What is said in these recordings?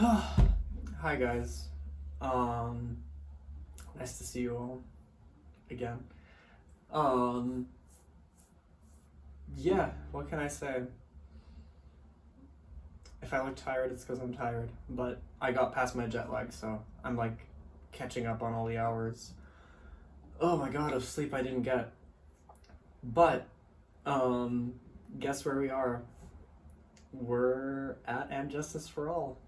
Hi guys. Nice to see you all again. Um, yeah, what can I say? If I look tired, it's because I'm tired. But I got past my jet lag, so I'm like catching up on all the hours. Oh my god, of sleep I didn't get. But, um, guess where we are? We're at And Justice for All.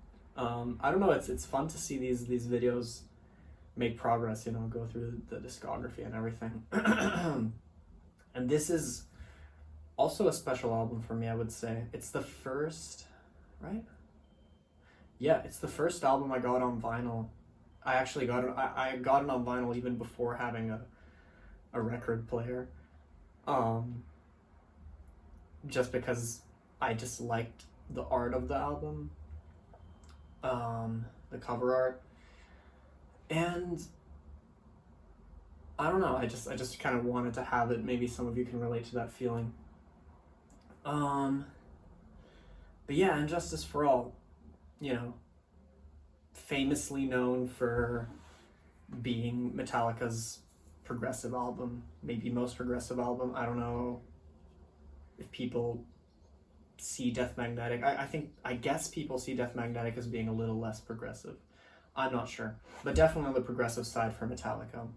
I don't know, it's fun to see these videos make progress, go through the discography and everything. And this is also a special album for me, I would say. It's the first, right? Yeah, it's the first album I got on vinyl. I actually got it, I got it on vinyl even before having a record player. Just because I just liked the art of the album, the cover art, and I don't know. I just kind of wanted to have it. Maybe some of you can relate to that feeling. But yeah, And Justice for All, famously known for being Metallica's progressive album, maybe most progressive album. I don't know if people see Death Magnetic. I guess people see Death Magnetic as being a little less progressive. I'm not sure, but definitely on the progressive side for Metallica.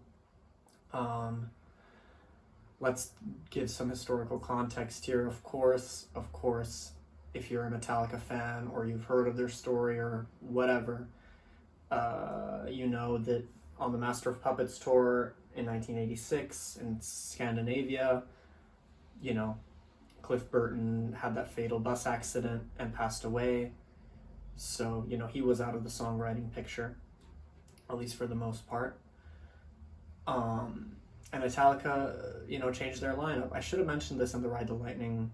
Let's give some historical context here. Of course, if you're a Metallica fan or you've heard of their story or whatever, you know that on the Master of Puppets tour in 1986 in Scandinavia, Cliff Burton had that fatal bus accident and passed away. So, he was out of the songwriting picture, at least for the most part. And Metallica, changed their lineup. I should have mentioned this in the Ride the Lightning,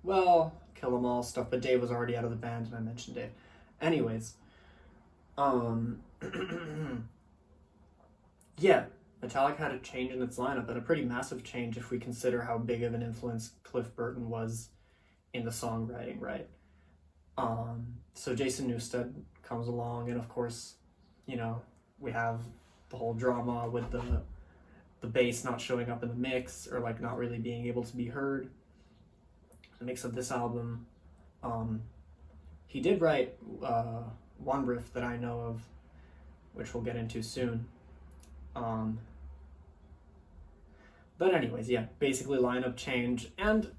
Kill 'Em All stuff, but Dave was already out of the band and I mentioned Dave. Anyways, yeah, Metallica had a change in its lineup, and a pretty massive change if we consider how big of an influence Cliff Burton was in the songwriting, right? So Jason Newsted comes along, and of course, we have the whole drama with the bass not showing up in the mix, or like not really being able to be heard. The mix of this album, he did write one riff that I know of, which we'll get into soon. But anyways, yeah, basically lineup change and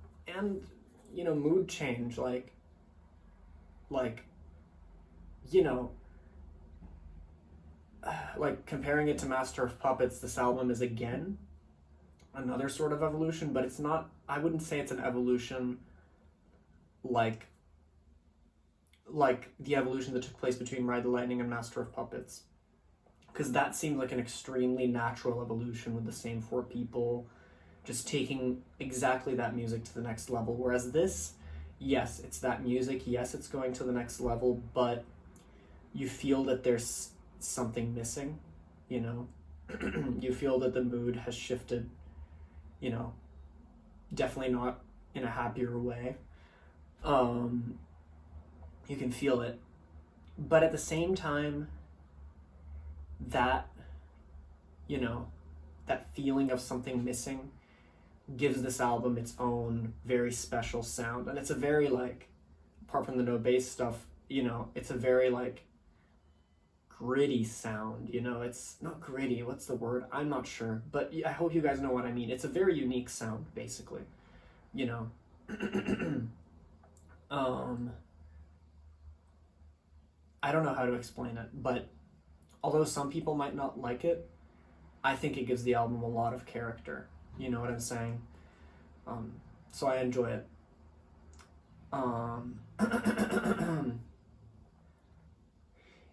mood change, like comparing it to Master of Puppets, this album is again another sort of evolution, but it's not, I wouldn't say it's an evolution like the evolution that took place between Ride the Lightning and Master of Puppets, because that seemed like an extremely natural evolution with the same four people just taking exactly that music to the next level. Whereas this, yes, it's that music, yes, it's going to the next level, but you feel that there's something missing, you feel that the mood has shifted, definitely not in a happier way. You can feel it, but at the same time, that that feeling of something missing gives this album its own very special sound. And it's a very, apart from the no bass stuff, it's a very gritty sound. It's not gritty, what's the word, I'm not sure, but I hope you guys know what I mean. It's a very unique sound, basically. I don't know how to explain it, but although some people might not like it, I think it gives the album a lot of character. You know what I'm saying? So I enjoy it.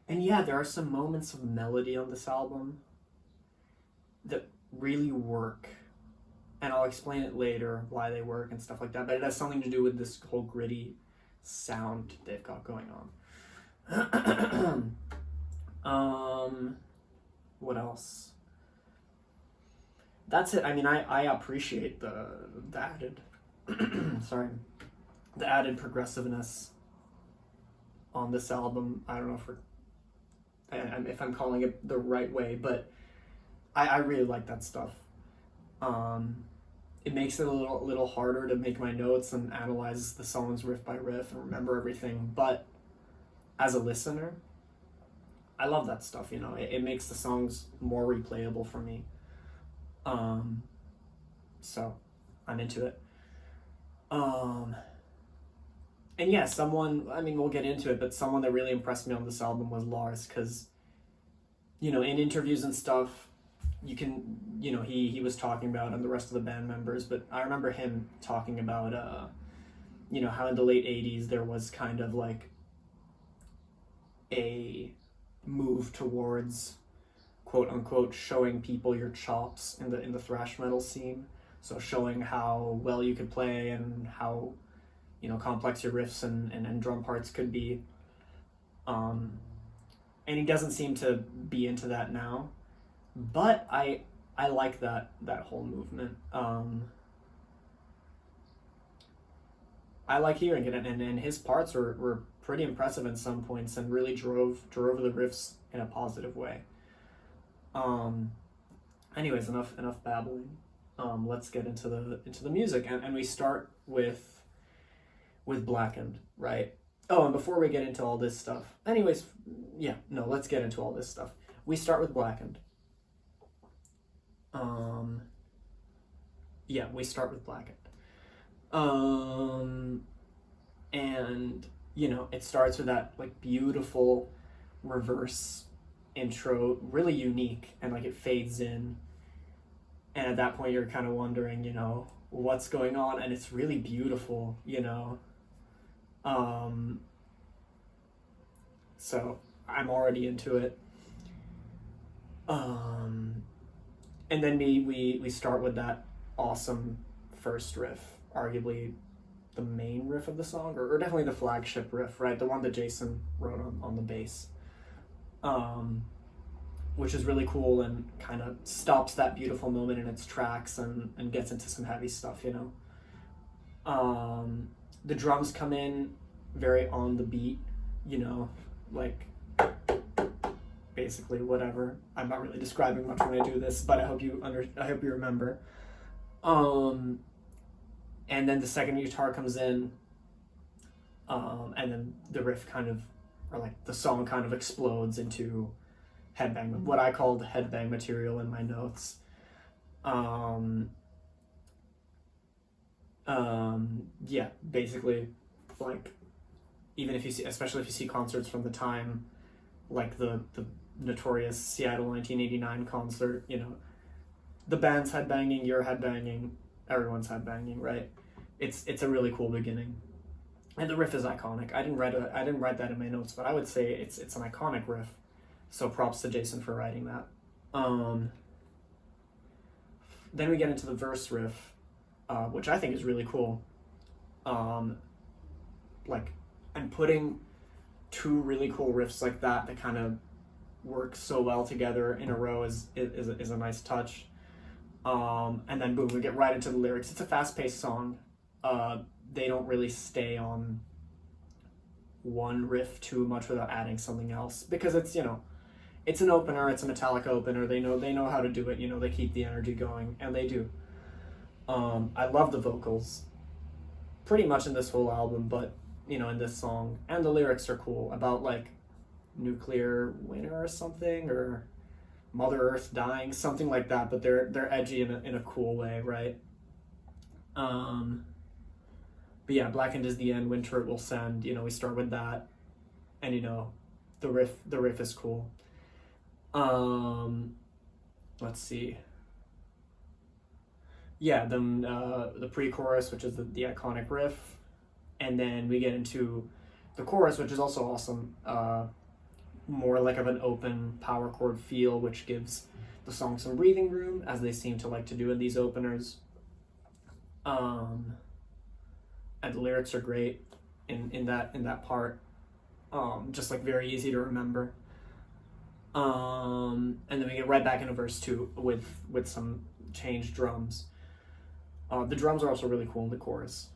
And yeah, there are some moments of melody on this album that really work. And I'll explain it later, why they work and stuff like that, but it has something to do with this whole gritty sound they've got going on. What else? That's it. I mean, I appreciate the added the added progressiveness on this album. I don't know if we're if I'm calling it the right way, but I really like that stuff. It makes it a little harder to make my notes and analyze the songs riff by riff and remember everything, but as a listener, I love that stuff, you know. It makes the songs more replayable for me. So I'm into it. And yeah, we'll get into it, but someone that really impressed me on this album was Lars, because, you know, in interviews and stuff, he was talking about, and the rest of the band members, but I remember him talking about, how in the late 80s there was kind of like a move towards, quote unquote, showing people your chops in the thrash metal scene. So showing how well you could play and how, you know, complex your riffs and drum parts could be. And he doesn't seem to be into that now, but I like that whole movement. I like hearing it, and his parts were pretty impressive in some points and really drove the riffs in a positive way. Anyways, enough babbling. Let's get into the music, and we start with Blackened, right? Oh, and before we get into all this stuff, let's get into all this stuff. We start with Blackened. We start with Blackened. And you know, it starts with that like beautiful reverse intro, really unique, and like it fades in. And at that point, you're kind of wondering, you know, what's going on, and it's really beautiful, you know. So I'm already into it. And then we start with that awesome first riff, arguably the main riff of the song, or definitely the flagship riff, right? The one that Jason wrote on the bass. Which is really cool and kind of stops that beautiful moment in its tracks and gets into some heavy stuff, you know. The drums come in very on the beat, you know, like basically whatever. I'm not really describing much when I do this, but I hope you remember. And then the second guitar comes in, and then the riff the song kind of explodes into headbang, what I called headbang material in my notes. Basically, like, especially if you see concerts from the time, like the notorious Seattle 1989 concert, you know, the band's headbanging, you're headbanging, everyone's headbanging, right? It's a really cool beginning, and the riff is iconic. I didn't write that in my notes, but I would say it's an iconic riff. So props to Jason for writing that. Then we get into the verse riff, which I think is really cool. And putting two really cool riffs like that kind of work so well together in a row is a nice touch. And then boom, we get right into the lyrics. It's a fast-paced song. They don't really stay on one riff too much without adding something else, because it's, you know, it's an opener, it's a Metallica opener. They know how to do it, you know, they keep the energy going, and they do. I love the vocals pretty much in this whole album, but, you know, in this song, and the lyrics are cool about like nuclear winter or something, or Mother Earth dying, something like that, but they're edgy in a cool way, right? But yeah, Blackened is the end, winter it will send, you know, we start with that, and, you know, the riff is cool. Let's see. Yeah, then the pre-chorus, which is the iconic riff, and then we get into the chorus, which is also awesome. More like of an open power chord feel, which gives the song some breathing room, as they seem to like to do in these openers. And the lyrics are great in that part. Just like very easy to remember. And then we get right back into verse 2 with some changed drums. The drums are also really cool in the chorus.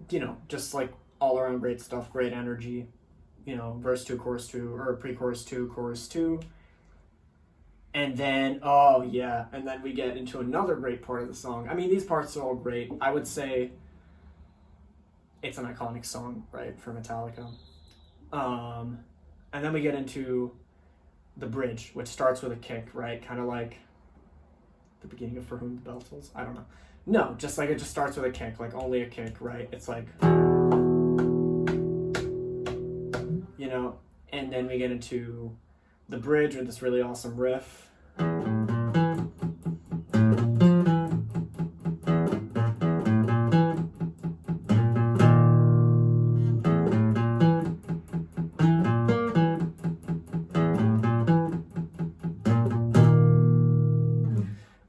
You know, just like all around great stuff, great energy. You know, verse 2, chorus 2, or pre-chorus 2, chorus 2. And then, oh yeah, and then we get into another great part of the song. I mean, these parts are all great. I would say it's an iconic song, right, for Metallica. And then we get into the bridge, which starts with a kick, right? Kind of like the beginning of For Whom the Bell Tolls. I don't know. No, just like it just starts with a kick, like only a kick, right? It's like, you know, and then we get into the bridge with this really awesome riff.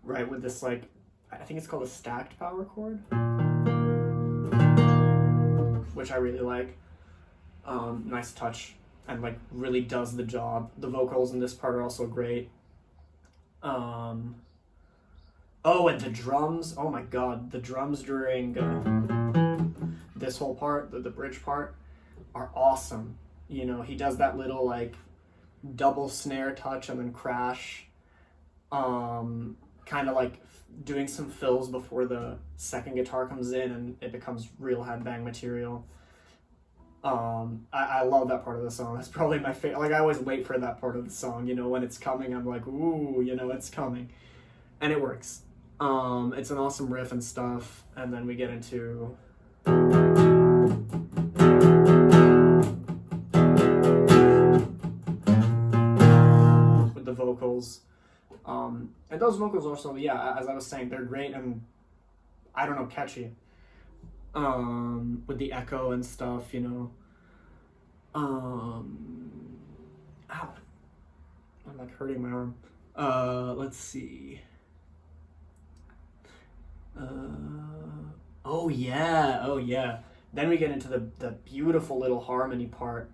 Right, with this like, I think it's called a stacked power chord, which I really like. Nice touch, and like really does the job. The vocals in this part are also great. Oh, and the drums, oh my god, the drums during this whole part, the bridge part, are awesome. You know, he does that little like double snare touch and then crash, kind of like doing some fills before the second guitar comes in and it becomes real headbang material. I love that part of the song. That's probably my favorite. Like, I always wait for that part of the song, you know, when it's coming, I'm like, ooh, you know, it's coming. And it works. It's an awesome riff and stuff. And then we get into with the vocals. And those vocals also, yeah, as I was saying, they're great and, I don't know, catchy. With the echo and stuff, you know. Ow. I'm like hurting my arm. Let's see. Oh yeah. Then we get into the beautiful little harmony part.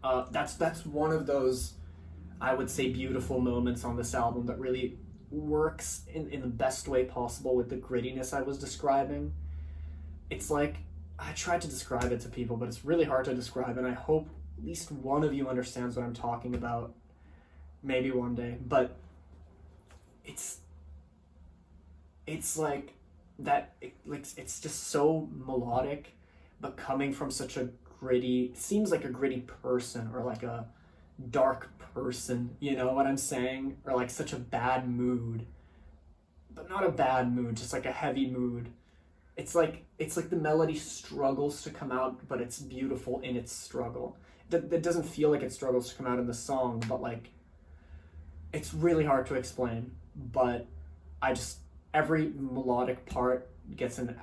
That's one of those, I would say, beautiful moments on this album that really works in the best way possible with the grittiness I was describing. It's like, I tried to describe it to people, but it's really hard to describe, and I hope at least one of you understands what I'm talking about. Maybe one day, but it's like that, it's just so melodic, but coming from such a gritty, it seems like a gritty person, or like a dark person, you know what I'm saying? Or like such a bad mood, but not a bad mood, just like a heavy mood. It's like the melody struggles to come out, but it's beautiful in its struggle. That doesn't feel like it struggles to come out in the song, but like, it's really hard to explain. But every melodic part gets an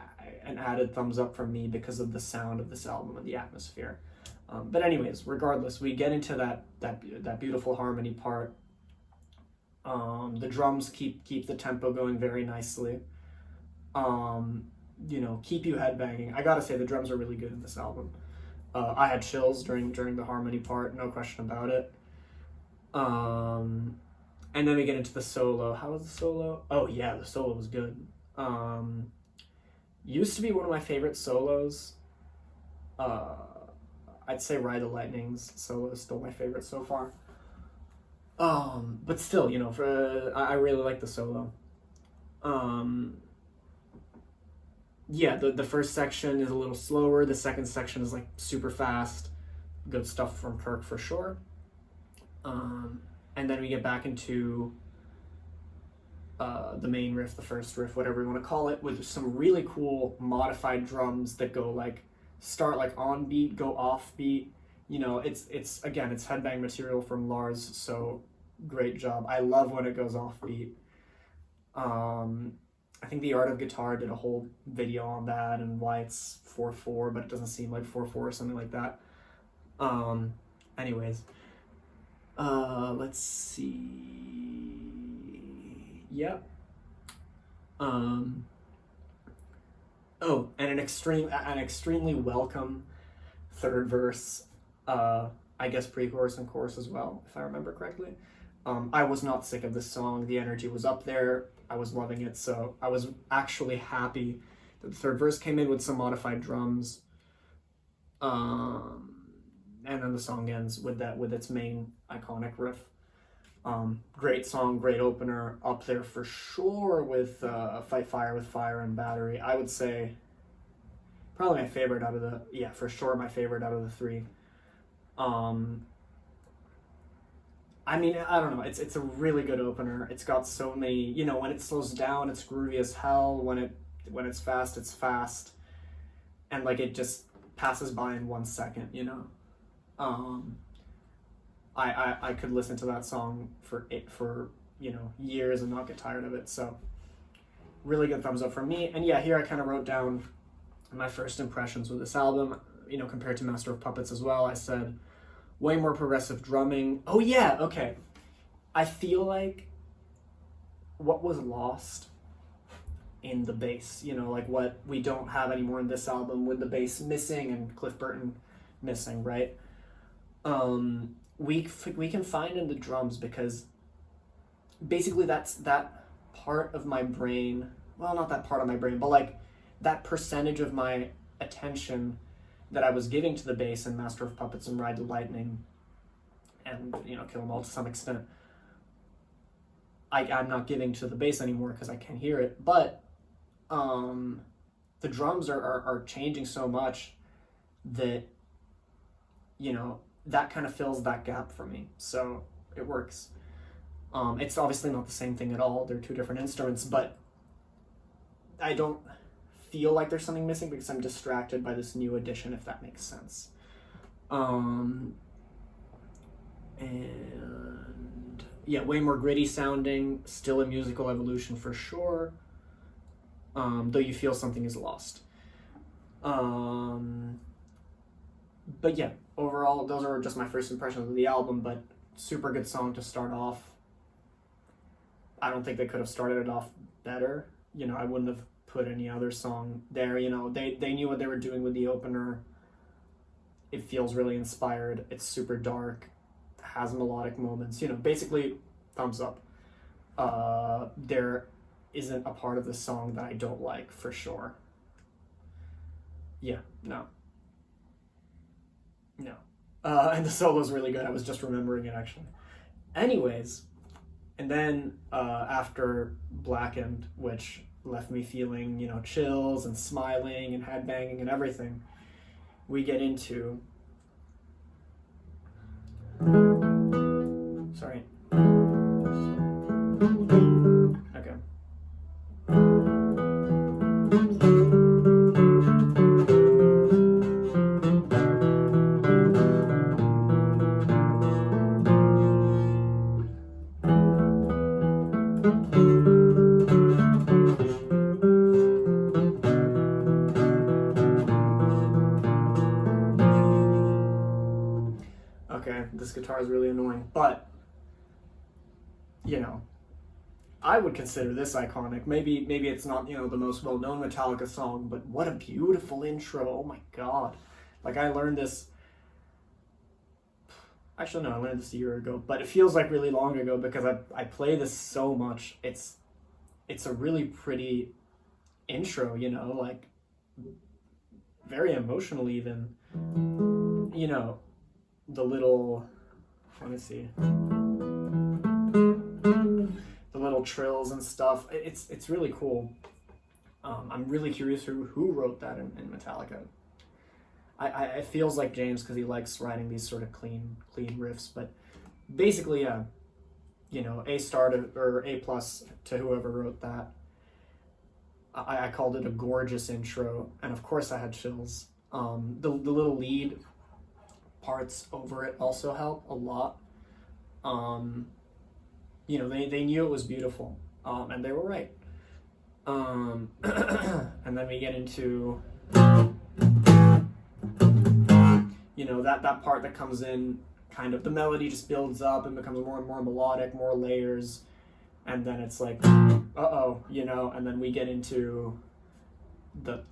added thumbs up from me because of the sound of this album and the atmosphere. But anyways, regardless, we get into that beautiful harmony part. The drums keep the tempo going very nicely. You know, keep you headbanging. I gotta say, the drums are really good in this album. I had chills during the harmony part, no question about it. And then we get into the solo. How was the solo? Oh yeah, the solo was good. Used to be one of my favorite solos. I'd say Ride the Lightning's solo is still my favorite so far. But still, you know, I really like the solo. Yeah, the first section is a little slower. The second section is like super fast. Good stuff from Kirk for sure. And then we get back into the main riff, the first riff, whatever you want to call it, with some really cool modified drums that go like, start like on beat, go off beat. You know, it's headbang material from Lars, so great job. I love when it goes off beat. I think The Art of Guitar did a whole video on that and why it's 4/4, but it doesn't seem like 4/4 or something like that. Anyways, let's see. Yep. Oh, and an extremely welcome third verse. I guess pre-chorus and chorus as well, if I remember correctly. I was not sick of this song. The energy was up there. I was loving it, so I was actually happy that the third verse came in with some modified drums. And then the song ends with its main iconic riff. Great song, great opener, up there for sure with Fight Fire with Fire and Battery. I would say probably my favorite out of the, yeah, for sure my favorite out of the three. I mean, I don't know, it's a really good opener. It's got so many, you know, when it slows down, it's groovy as hell. When it's fast, it's fast. And like it just passes by in 1 second, you know. I could listen to that song for you know, years and not get tired of it. So really good thumbs up from me. And yeah, here I kind of wrote down my first impressions with this album, you know, compared to Master of Puppets as well. I said way more progressive drumming. Oh yeah, okay. I feel like what was lost in the bass, you know, like what we don't have anymore in this album with the bass missing and Cliff Burton missing, right? We can find in the drums, because basically that's that part of my brain, well, not that part of my brain, but like that percentage of my attention that I was giving to the bass in Master of Puppets and Ride the Lightning and, you know, Kill 'Em All to some extent, I'm not giving to the bass anymore because I can't hear it. But the drums are changing so much that, you know, that kind of fills that gap for me. So it works. It's obviously not the same thing at all. They're two different instruments, but I don't feel like there's something missing because I'm distracted by this new addition, if that makes sense. And yeah, way more gritty sounding, still a musical evolution for sure. Though you feel something is lost. But yeah, overall, those are just my first impressions of the album, but super good song to start off. I don't think they could have started it off better. You know, I wouldn't have put any other song there. You know, they knew what they were doing with the opener. It feels really inspired. It's super dark, has melodic moments. You know, basically, thumbs up. There isn't a part of the song that I don't like, for sure. Yeah, no. And the solo's really good. I was just remembering it, actually. Anyways, and then after Blackened, which left me feeling, you know, chills and smiling and headbanging and everything, we get into... Sorry. Okay. Okay, this guitar is really annoying, but, you know, I would consider this iconic. Maybe it's not, you know, the most well-known Metallica song, but what a beautiful intro. Oh my god. Like, I learned this... Actually, no, I learned this a year ago, but it feels like really long ago because I play this so much. It's a really pretty intro, you know, like, very emotional even. You know, the little... Let me see... the little trills and stuff. It's really cool. I'm really curious who wrote that in Metallica. It feels like James because he likes writing these sort of clean riffs. But basically, yeah, you know, A+ to whoever wrote that. I called it a gorgeous intro, and of course I had chills. The little lead parts over it also help a lot. You know, they knew it was beautiful, and they were right. And then we get into, you know, that part that comes in, kind of, the melody just builds up and becomes more and more melodic, more layers, and then it's like, uh-oh, you know, and then we get into the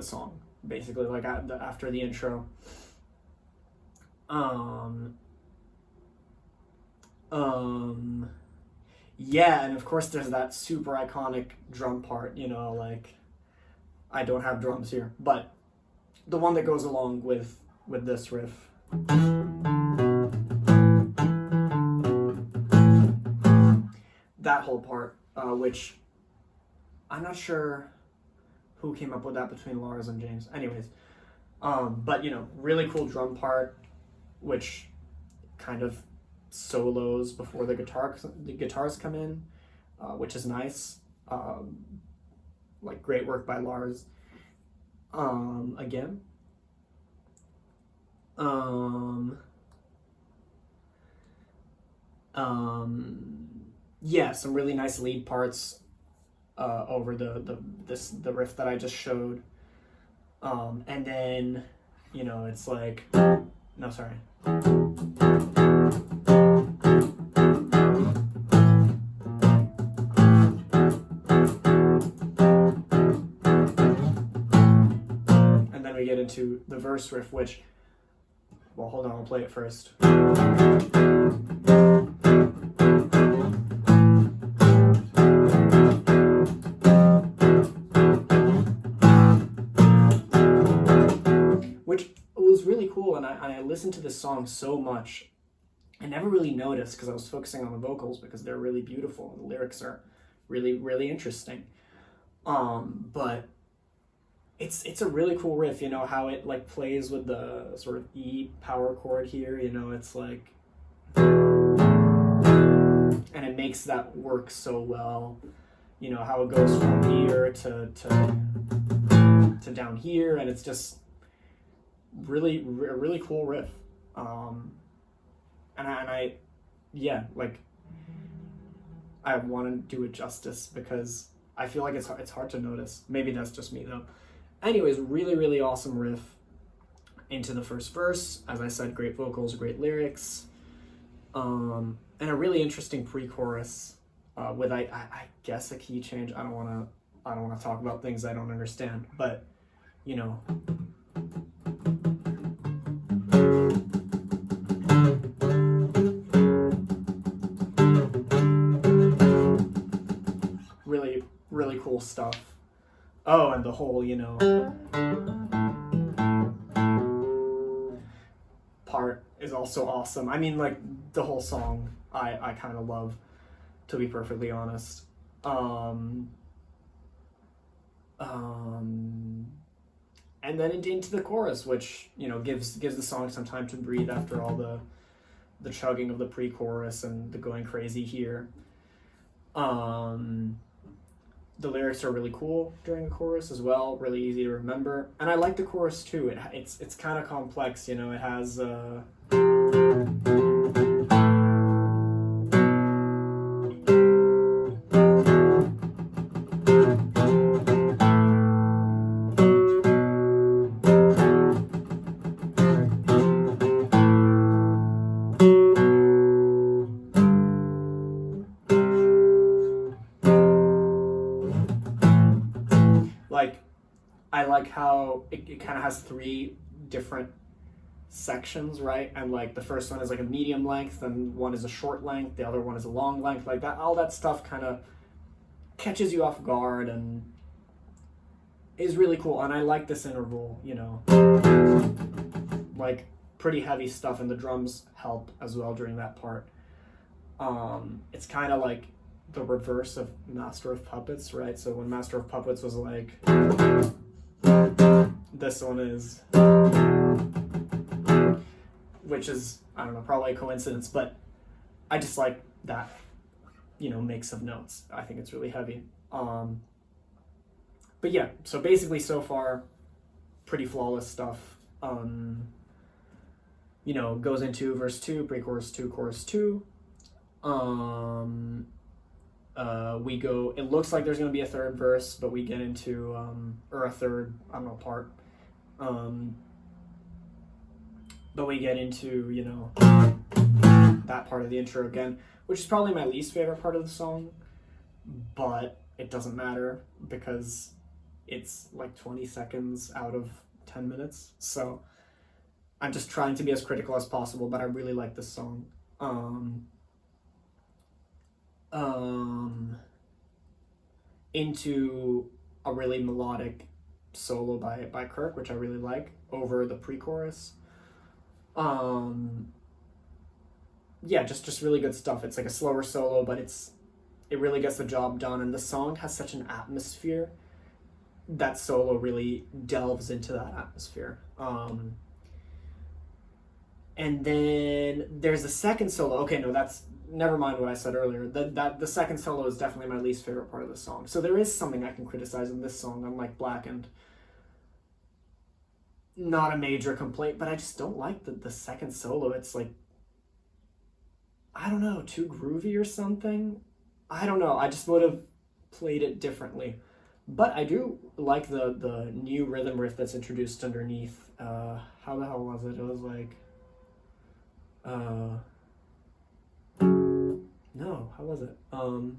song, basically, like, after the intro. Yeah, and of course there's that super iconic drum part, you know, like, I don't have drums here, but the one that goes along with with this riff. That whole part, which I'm not sure who came up with that between Lars and James. Anyways, but you know, really cool drum part, which kind of solos before the guitars come in, which is nice. Like great work by Lars. Again. Yeah, some really nice lead parts over the riff that I just showed. And then, you know, it's like, no, sorry. And then we get into the verse riff, which, well, hold on, I'll play it first. Which was really cool, and I listened to this song so much. I never really noticed because I was focusing on the vocals because they're really beautiful and the lyrics are really, really interesting. But it's a really cool riff, you know, how it like plays with the sort of E power chord here, you know, it's like, and it makes that work so well, you know, how it goes from here to down here, and it's just really, really cool riff. And I yeah, like, I want to do it justice because I feel like it's hard to notice. Maybe that's just me though. Anyways, really, really awesome riff into the first verse. As I said, great vocals, great lyrics, and a really interesting pre-chorus with I guess a key change. I don't want to talk about things I don't understand, but you know. Really, really cool stuff. Oh, and the whole, you know, part is also awesome. I mean, like, the whole song I kind of love, to be perfectly honest. And then into the chorus, which, you know, gives the song some time to breathe after all the chugging of the pre-chorus and the going crazy here. The lyrics are really cool during the chorus as well, really easy to remember. And I like the chorus too. It's kind of complex, you know, it has like, I like how it kind of has three different sections, right? And like the first one is like a medium length, and one is a short length, the other one is a long length, like that. All that stuff kind of catches you off guard and is really cool. And I like this interval, you know, like pretty heavy stuff, and the drums help as well during that part. It's kind of like the reverse of Master of Puppets, right? So when Master of Puppets was like, this one is, which is, I don't know, probably a coincidence, but I just like that, you know, mix of notes. I think it's really heavy. But yeah, so basically so far, pretty flawless stuff. You know, goes into verse 2, pre-chorus 2, chorus 2. We go, it looks like there's going to be a third verse, but we get into, or a third, I don't know, part. But we get into, you know, that part of the intro again, which is probably my least favorite part of the song, but it doesn't matter because it's like 20 seconds out of 10 minutes. So I'm just trying to be as critical as possible, but I really like this song. Into a really melodic solo by Kirk, which I really like, over the pre-chorus. Yeah, just really good stuff. It's like a slower solo, but it really gets the job done, and the song has such an atmosphere. That solo really delves into that atmosphere. And then there's the second solo. Okay, no, that's never mind what I said earlier. The second solo is definitely my least favorite part of the song. So there is something I can criticize in this song, unlike Blackened. Not a major complaint, but I just don't like the second solo. It's like, I don't know, too groovy or something. I don't know. I just would have played it differently. But I do like the new rhythm riff that's introduced underneath. How the hell was it? It was like, no, how was it? Oh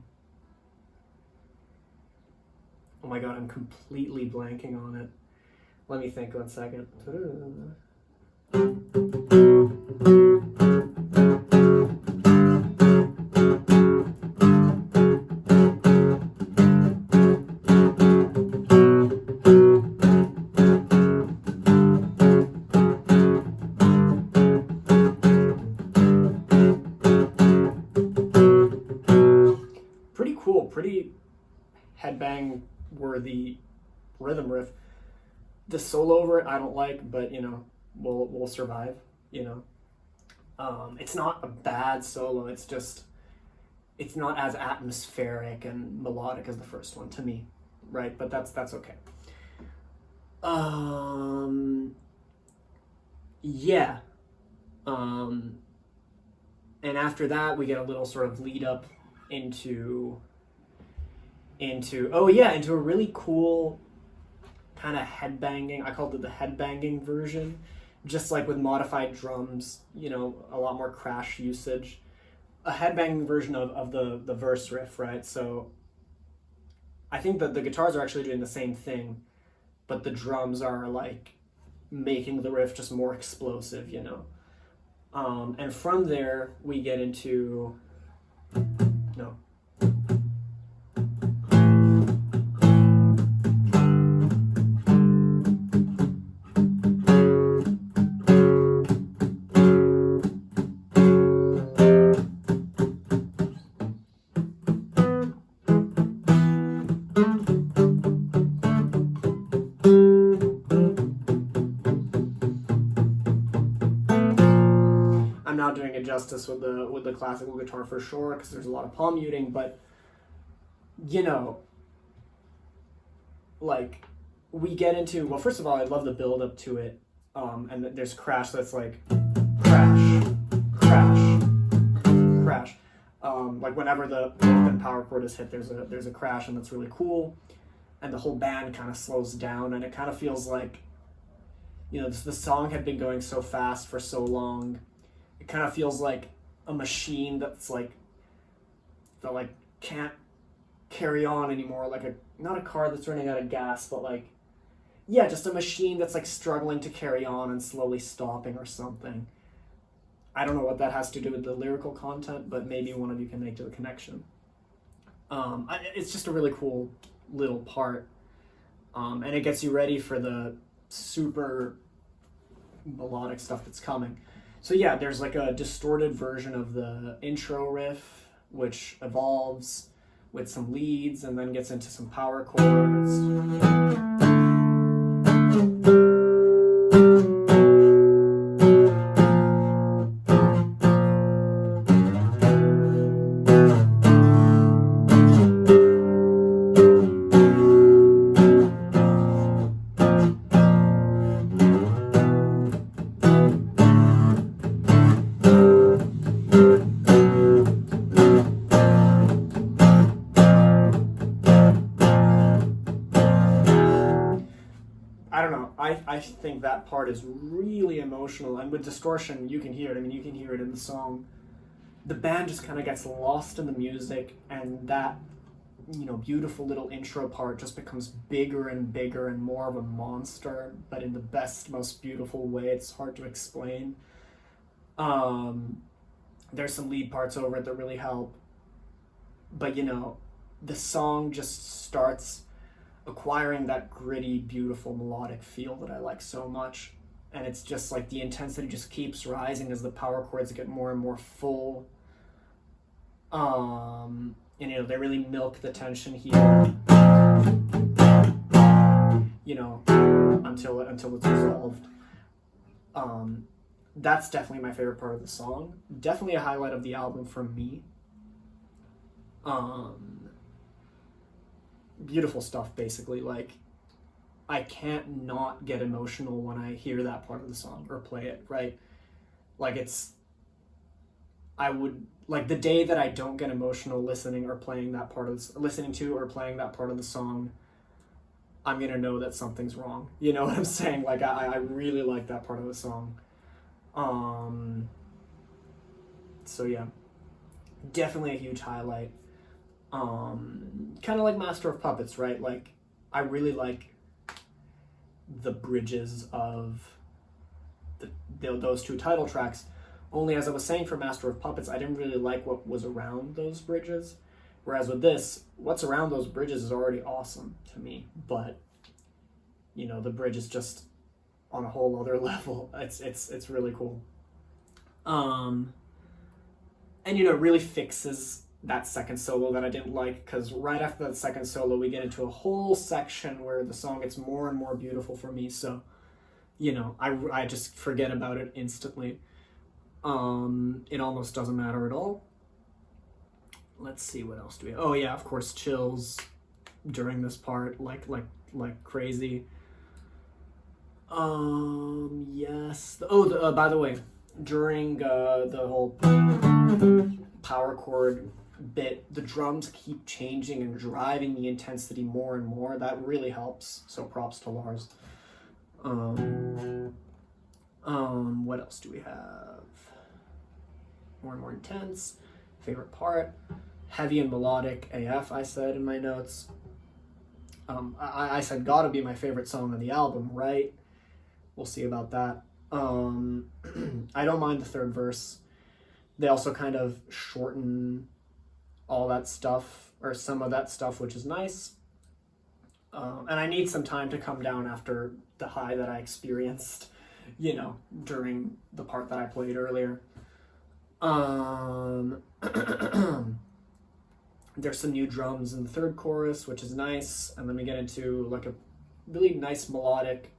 my god, I'm completely blanking on it. Let me think 1 second. Pretty cool, pretty headbang worthy rhythm riff. The solo over it I don't like, but you know, we'll survive, you know. It's not a bad solo, it's just it's not as atmospheric and melodic as the first one to me, right? But that's okay. Yeah. And after that we get a little sort of lead up into into a really cool kind of headbanging. I called it the headbanging version, just like with modified drums, you know, a lot more crash usage. A headbanging version of the verse riff, right? So I think that the guitars are actually doing the same thing, but the drums are like making the riff just more explosive, you know. And from there we get into no. I'm not doing it justice with the classical guitar for sure, because there's a lot of palm muting, but you know, like we get into, well, first of all, I love the build up to it, and there's crash that's like crash, crash, crash. Like whenever the open power chord is hit, there's a crash, and that's really cool, and the whole band kind of slows down, and it kind of feels like, you know, the song had been going so fast for so long. It kind of feels like a machine that's like that like can't carry on anymore, like a not a car that's running out of gas, but like, yeah, just a machine that's like struggling to carry on and slowly stopping or something. I don't know what that has to do with the lyrical content, but maybe one of you can make the connection. It's just a really cool little part, and it gets you ready for the super melodic stuff that's coming. So yeah, there's like a distorted version of the intro riff, which evolves with some leads and then gets into some power chords. I think that part is really emotional, and with distortion you can hear it. I mean, you can hear it in the song. The band just kind of gets lost in the music, and that, you know, beautiful little intro part just becomes bigger and bigger and more of a monster, but in the best, most beautiful way. It's hard to explain. There's some lead parts over it that really help, but you know, the song just starts acquiring that gritty, beautiful melodic feel that I like so much. and it's just like the intensity just keeps rising as the power chords get more and more full. And you know, they really milk the tension here, you know, until it's resolved. That's definitely my favorite part of the song. Definitely a highlight of the album for me. Beautiful stuff, basically. Like, I can't not get emotional when I hear that part of the song or play it, right? Like, I would, like, the day that I don't get emotional listening to or playing that part of the song, I'm gonna know that something's wrong. You know what I'm saying? Like, I really like that part of the song. So yeah, definitely a huge highlight. Kind of like Master of Puppets, right? Like, I really like the bridges of those two title tracks. Only, as I was saying, for Master of Puppets, I didn't really like what was around those bridges. Whereas with this, what's around those bridges is already awesome to me. But, you know, the bridge is just on a whole other level. It's really cool. And, you know, it really fixes that second solo that I didn't like, because right after that second solo, we get into a whole section where the song gets more and more beautiful for me. So, you know, I just forget about it instantly. It almost doesn't matter at all. Let's see, what else do we have? Oh yeah, of course, chills during this part, like crazy. Yes. By the way, during the whole power chord bit, the drums keep changing and driving the intensity more and more. That really helps. So props to Lars. What else do we have? More and more intense. Favorite part. Heavy and melodic AF, I said in my notes. I said gotta be my favorite song on the album, right? We'll see about that. I don't mind the third verse. They also kind of shorten all that stuff, or some of that stuff, which is nice. And I need some time to come down after the high that I experienced, you know, during the part that I played earlier. There's some new drums in the third chorus, which is nice, and then we get into like a really nice melodic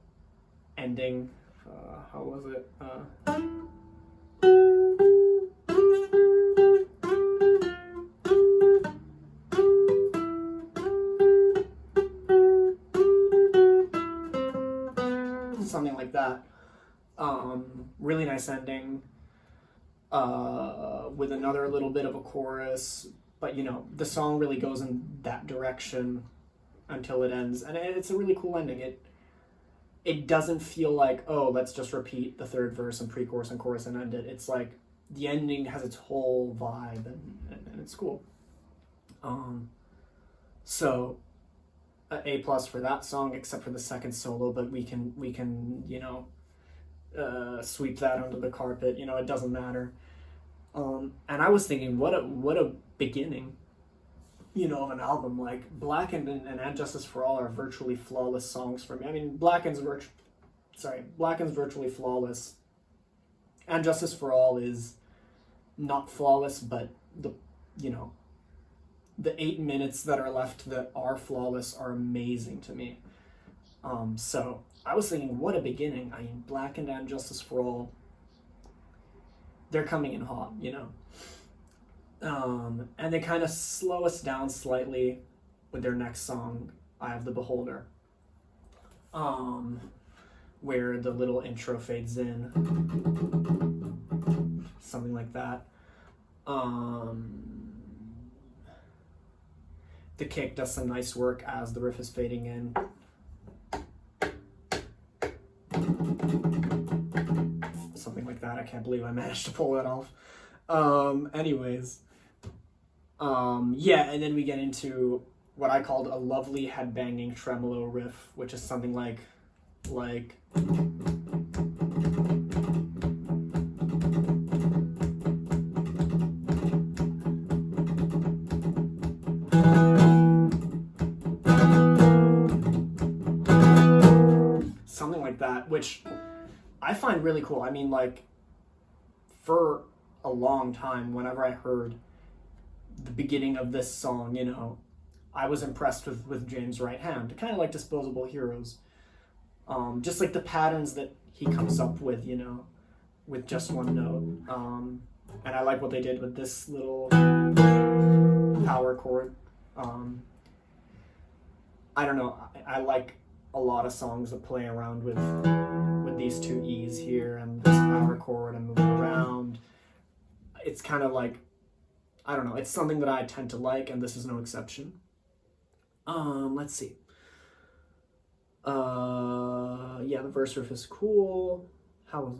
ending. How was it? Something like that. Really nice ending. With another little bit of a chorus, but you know, the song really goes in that direction until it ends, and it's a really cool ending. It doesn't feel like, oh, let's just repeat the third verse and pre-chorus and chorus and end it. It's like the ending has its whole vibe, and it's cool. So A+ for that song, except for the second solo, but we can you know, sweep that under the carpet. You know, it doesn't matter. And I was thinking, what a beginning, you know, of an album. Like, Blackened and Justice for All are virtually flawless songs for me. I mean, Blackened's virtually flawless. And Justice for All is not flawless, but the 8 minutes that are left that are flawless are amazing to me. So I was thinking, what a beginning. I mean, Blackened and Justice for All, they're coming in hot, you know. And they kind of slow us down slightly with their next song, Eye of the Beholder, where the little intro fades in, something like that. The kick does some nice work as the riff is fading in. Something like that. I can't believe I managed to pull that off. Yeah, and then we get into what I called a lovely headbanging tremolo riff, which is something like something like that, which I find really cool. I mean, like, for a long time, whenever I heard the beginning of this song, you know, I was impressed with James' right hand, kind of like Disposable Heroes. Just like the patterns that he comes up with, you know, with just one note. And I like what they did with this little power chord. I don't know. I like a lot of songs that play around with these two E's here and this power chord and moving around. It's kind of like, I don't know. It's something that I tend to like, and this is no exception. Let's see. Yeah, the verse riff is cool. How was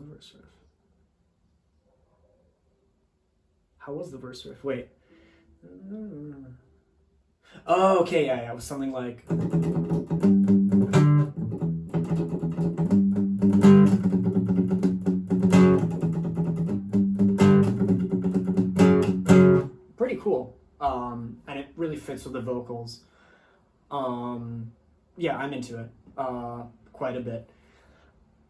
the verse riff? Wait. Oh, okay, yeah, it was something like. Pretty cool. And it really fits with the vocals. Yeah, I'm into it. Quite a bit.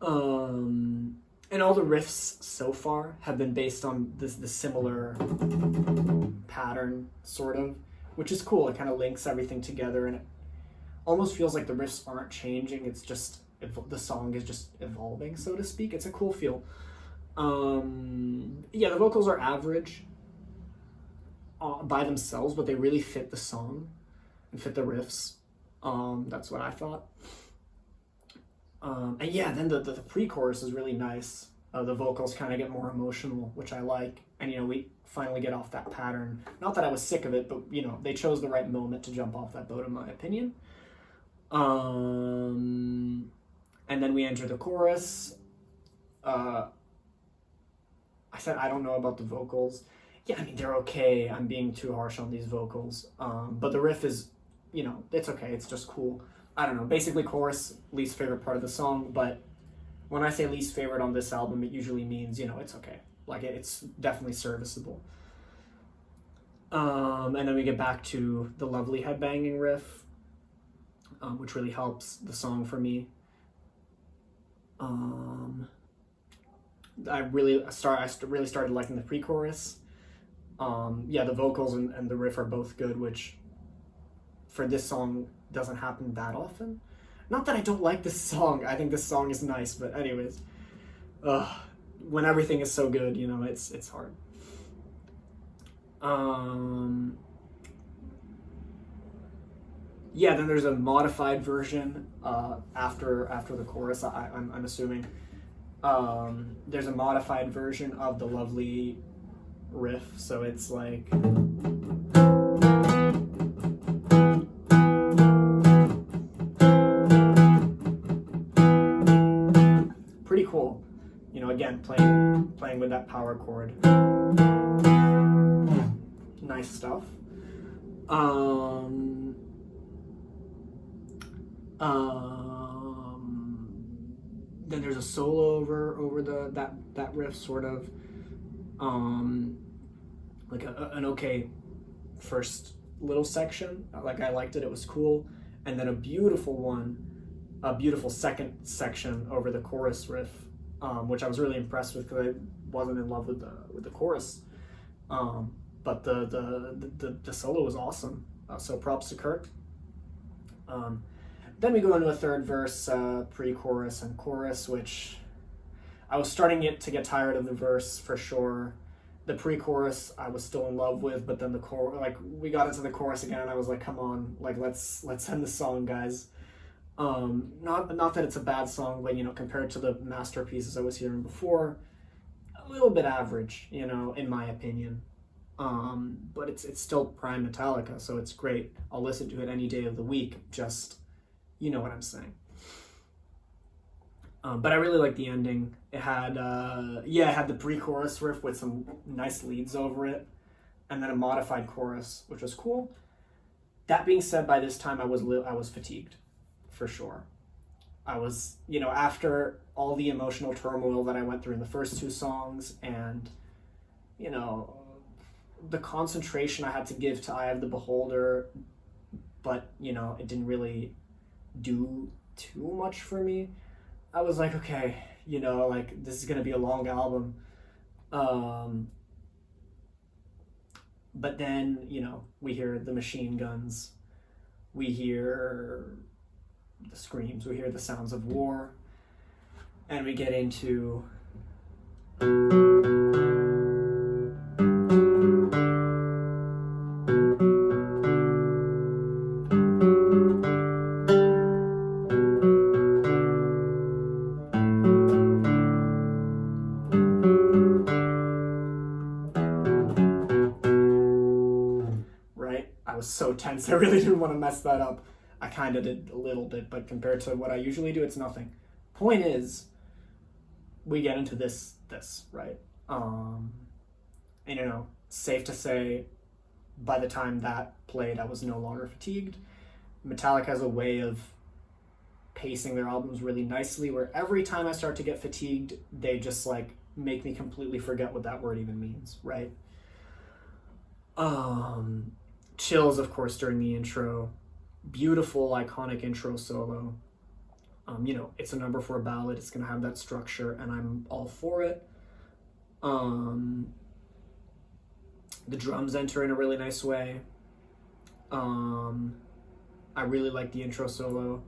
And all the riffs so far have been based on this similar pattern, sort of, which is cool. It kind of links everything together, and it almost feels like the riffs aren't changing. It's just the song is just evolving, so to speak. It's a cool feel. Yeah, the vocals are average by themselves, but they really fit the song and fit the riffs. That's what I thought. And yeah, then the pre-chorus is really nice. The vocals kind of get more emotional, which I like. And, you know, we finally get off that pattern. Not that I was sick of it, but, you know, they chose the right moment to jump off that boat, in my opinion. And then we enter the chorus. I said I don't know about the vocals. Yeah, I mean, they're okay. I'm being too harsh on these vocals. But the riff is, you know, it's okay. It's just cool. I don't know, basically chorus, least favorite part of the song, but when I say least favorite on this album, it usually means, you know, it's okay. Like, it's definitely serviceable. And then we get back to the lovely headbanging riff, which really helps the song for me. I really started liking the pre-chorus. Yeah, the vocals and the riff are both good, which for this song doesn't happen that often. Not that I don't like this song. I think this song is nice, but anyways, when everything is so good, you know, it's hard. Yeah, then there's a modified version after the chorus. I'm assuming there's a modified version of the lovely riff, so it's like. Pretty cool, you know. Again, playing with that power chord. Nice stuff. Then there's a solo over that riff, sort of. Like an okay first little section. Like, I liked it. It was cool, and then a beautiful second section over the chorus riff, which I was really impressed with because I wasn't in love with the chorus. But the solo was awesome. So props to Kirk. Then we go into a third verse, pre-chorus and chorus, which I was starting to get tired of the verse for sure. The pre-chorus I was still in love with, but then the chorus, like, we got into the chorus again, and I was like, come on, like, let's end the song, guys. Not that it's a bad song, but, you know, compared to the masterpieces I was hearing before, a little bit average, you know, in my opinion. But it's still prime Metallica, so it's great. I'll listen to it any day of the week. Just, you know what I'm saying. But I really like the ending. It had the pre-chorus riff with some nice leads over it, and then a modified chorus, which was cool. That being said, by this time I was fatigued, for sure. I was, you know, after all the emotional turmoil that I went through in the first two songs, and, you know, the concentration I had to give to Eye of the Beholder, but, you know, it didn't really do too much for me. I was like, okay, you know, like this is gonna be a long album. But then, you know, we hear the machine guns, we hear the screams, we hear the sounds of war, and we get into right? I was so tense. I really didn't want to mess that up. I kind of did a little bit, but compared to what I usually do, it's nothing. Point is, we get into this, right? And you know, safe to say, by the time that played, I was no longer fatigued. Metallica has a way of pacing their albums really nicely, where every time I start to get fatigued, they just like make me completely forget what that word even means, right? Chills, of course, during the intro. Beautiful, iconic intro solo. You know, it's a number 4 ballad. It's gonna have that structure, and I'm all for it. The drums enter in a really nice way. I really like the intro solo.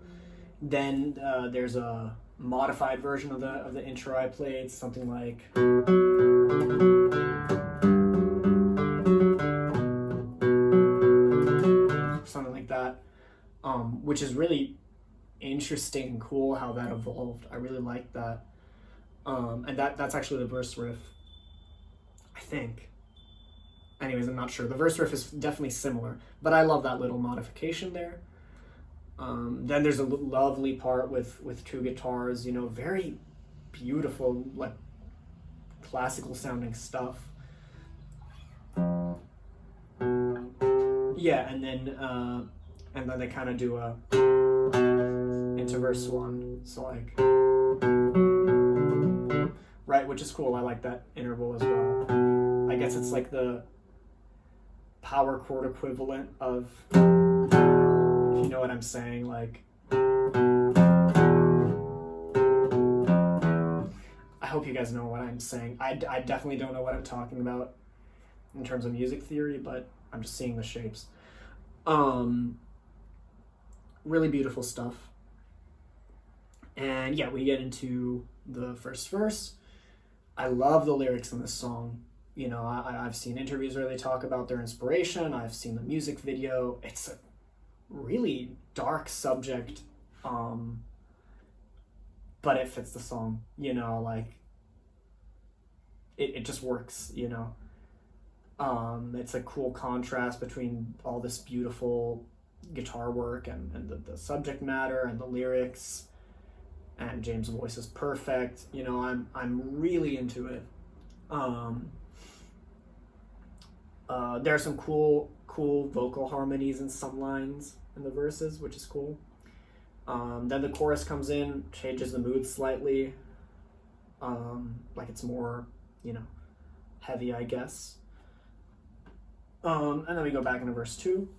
Then there's a modified version of the intro I played, something like that, which is really interesting and cool how that evolved. I really like that. And that's actually the verse riff, I think. Anyways, I'm not sure. The verse riff is definitely similar, but I love that little modification there. Then there's a lovely part with 2 guitars, you know, very beautiful, like classical sounding stuff. Yeah, and then they kind of do a into verse 1, so like, right, which is cool. I like that interval as well. I guess it's like the power chord equivalent of, if you know what I'm saying, like, I hope you guys know what I'm saying. I definitely don't know what I'm talking about in terms of music theory, but I'm just seeing the shapes. Really beautiful stuff. And yeah, we get into the first verse. I love the lyrics in this song. You know, I've seen interviews where they talk about their inspiration. I've seen the music video. It's a really dark subject, but it fits the song, you know, like, it just works, you know. It's a cool contrast between all this beautiful guitar work and the subject matter and the lyrics, and James' voice is perfect. You know, I'm really into it. There are some cool vocal harmonies in some lines in the verses, which is cool. Then the chorus comes in, changes the mood slightly, like it's more, you know, heavy, I guess. And then we go back into verse 2.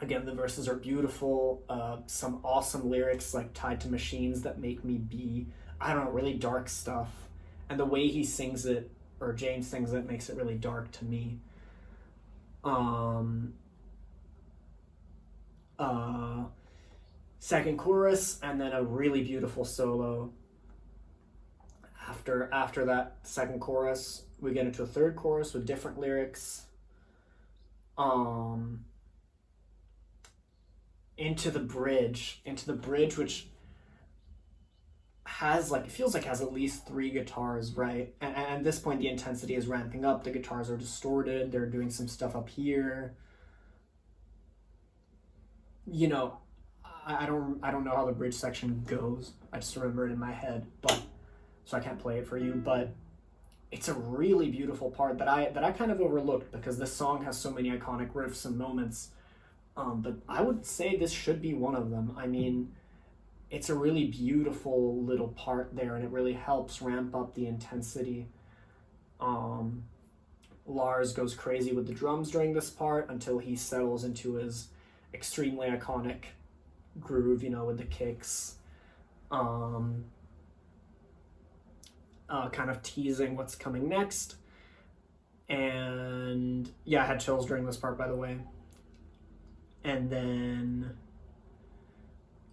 Again, the verses are beautiful. Some awesome lyrics, like tied to machines that make me be, I don't know, really dark stuff. And the way he sings it, or James sings it, makes it really dark to me. Second chorus, and then a really beautiful solo. After that second chorus, we get into a third chorus with different lyrics. Into the bridge, which has, like, it feels like has at least 3 guitars, right? And at this point, the intensity is ramping up. The guitars are distorted. They're doing some stuff up here. You know, I don't know how the bridge section goes. I just remember it in my head, but so I can't play it for you. But it's a really beautiful part that I kind of overlooked, because this song has so many iconic riffs and moments. But I would say this should be one of them. I mean, it's a really beautiful little part there, and it really helps ramp up the intensity. Lars goes crazy with the drums during this part until he settles into his extremely iconic groove, you know, with the kicks. kind of teasing what's coming next. And yeah, I had chills during this part, by the way. And then,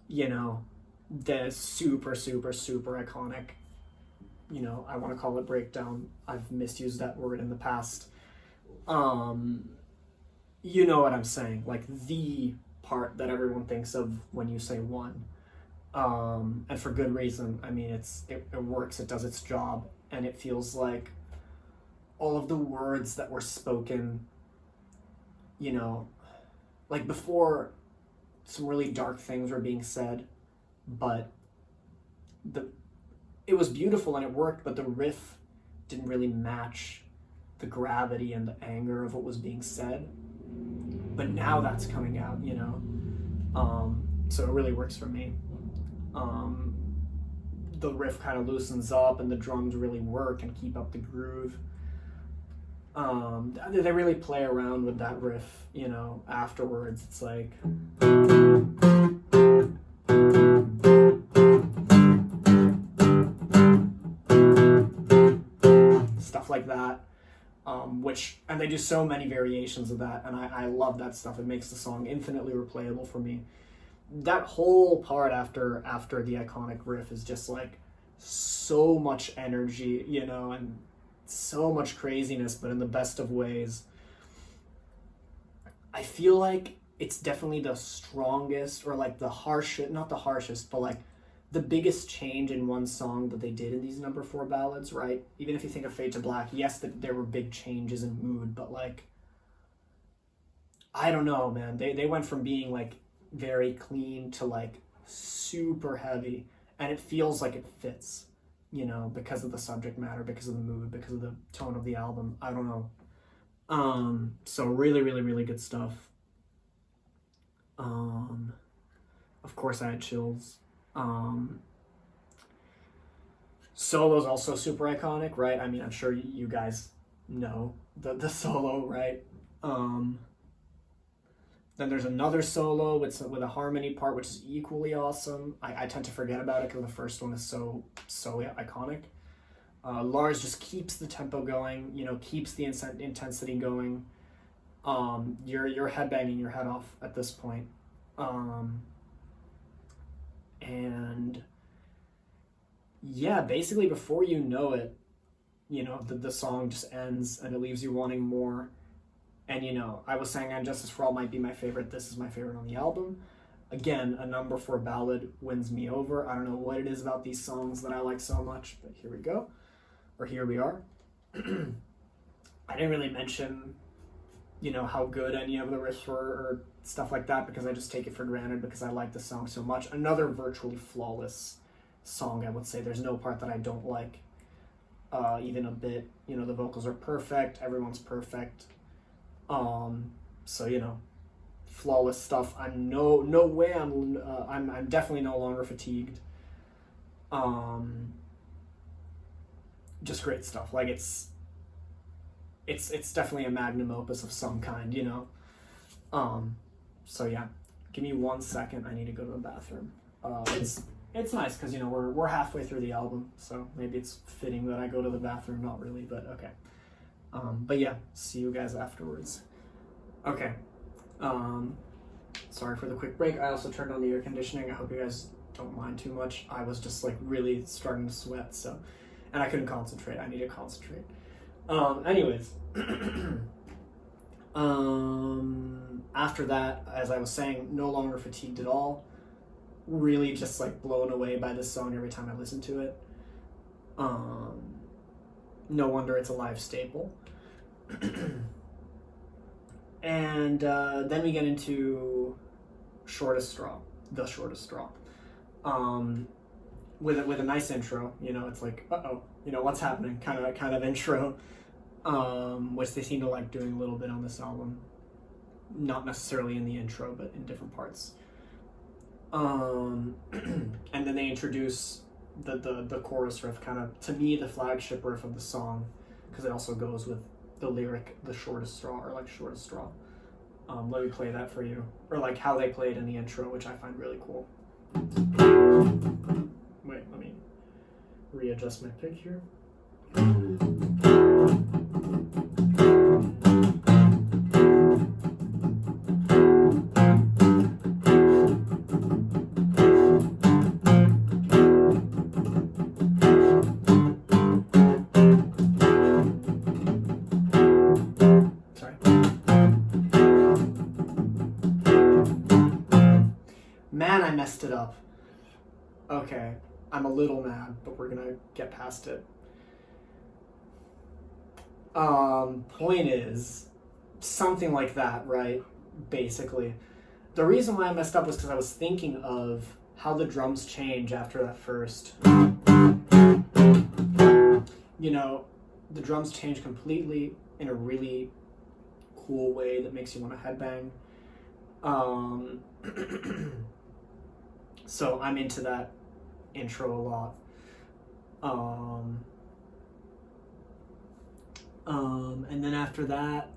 you know, the super, super, super iconic, you know, I want to call it breakdown. I've misused that word in the past. You know what I'm saying, like the part that everyone thinks of when you say one. And for good reason. I mean, it works, it does its job, and it feels like all of the words that were spoken, you know, like before, some really dark things were being said, but it was beautiful and it worked, but the riff didn't really match the gravity and the anger of what was being said. But now that's coming out, you know. So it really works for me. The riff kind of loosens up and the drums really work and keep up the groove. They really play around with that riff, you know, afterwards. It's like stuff like that, and they do so many variations of that, and I love that stuff. It makes the song infinitely replayable for me. That whole part after the iconic riff is just like so much energy, you know, and so much craziness, but in the best of ways. I feel like it's definitely the strongest, or like the harshest, not the harshest, but like the biggest change in one song that they did in these number 4 ballads, right? Even if you think of Fade to Black, yes, there were big changes in mood, but like, I don't know, man. They went from being like very clean to like super heavy, and it feels like it fits, you know, because of the subject matter, because of the mood, because of the tone of the album. I don't know. So really, really, really good stuff. Of course I had chills. Solo's also super iconic, right? I mean, I'm sure you guys know the solo, right? Then there's another solo with a harmony part, which is equally awesome. I tend to forget about it because the first one is so iconic. Lars just keeps the tempo going, you know, keeps the intensity going. You're headbanging your head off at this point. And yeah, basically before you know it, you know, the song just ends and it leaves you wanting more. And, you know, I was saying And Justice for All might be my favorite. This is my favorite on the album. Again, a number 4 ballad wins me over. I don't know what it is about these songs that I like so much, but here we go. Or here we are. I didn't really mention, you know, how good any of the riffs were or stuff like that, because I just take it for granted because I like the song so much. Another virtually flawless song, I would say. There's no part that I don't like, even a bit. You know, the vocals are perfect. Everyone's perfect. So, you know, flawless stuff. I'm no way. I'm definitely no longer fatigued. Just great stuff. Like it's definitely a magnum opus of some kind, you know. So yeah, give me 1 second. I need to go to the bathroom. It's nice because, you know, we're halfway through the album, so maybe it's fitting that I go to the bathroom. Not really, but okay. But yeah, see you guys afterwards. Okay. Sorry for the quick break. I also turned on the air conditioning. I hope you guys don't mind too much. I was just like really starting to sweat, so, and I couldn't concentrate. I need to concentrate. Anyways, after that, as I was saying, no longer fatigued at all. Really just like blown away by this song every time I listen to it. No wonder it's a live staple. And then we get into Shortest Straw, the Shortest Straw, with a nice intro. You know, it's like, you know, what's happening, kind of intro, which they seem to like doing a little bit on this album, not necessarily in the intro, but in different parts. And then they introduce the chorus riff, kind of, to me, the flagship riff of the song, because it also goes with the lyric, the shortest straw, or like shortest straw. Let me play that for you, or like how they play it in the intro, which I find really cool. Wait, let me readjust my pick here. Man, I messed it up. Okay, I'm a little mad, but we're gonna get past it. Point is, something like that, right? Basically. The reason why I messed up was because I was thinking of how the drums change after that first. You know, the drums change completely in a really cool way that makes you want to headbang. So I'm into that intro a lot. And then after that,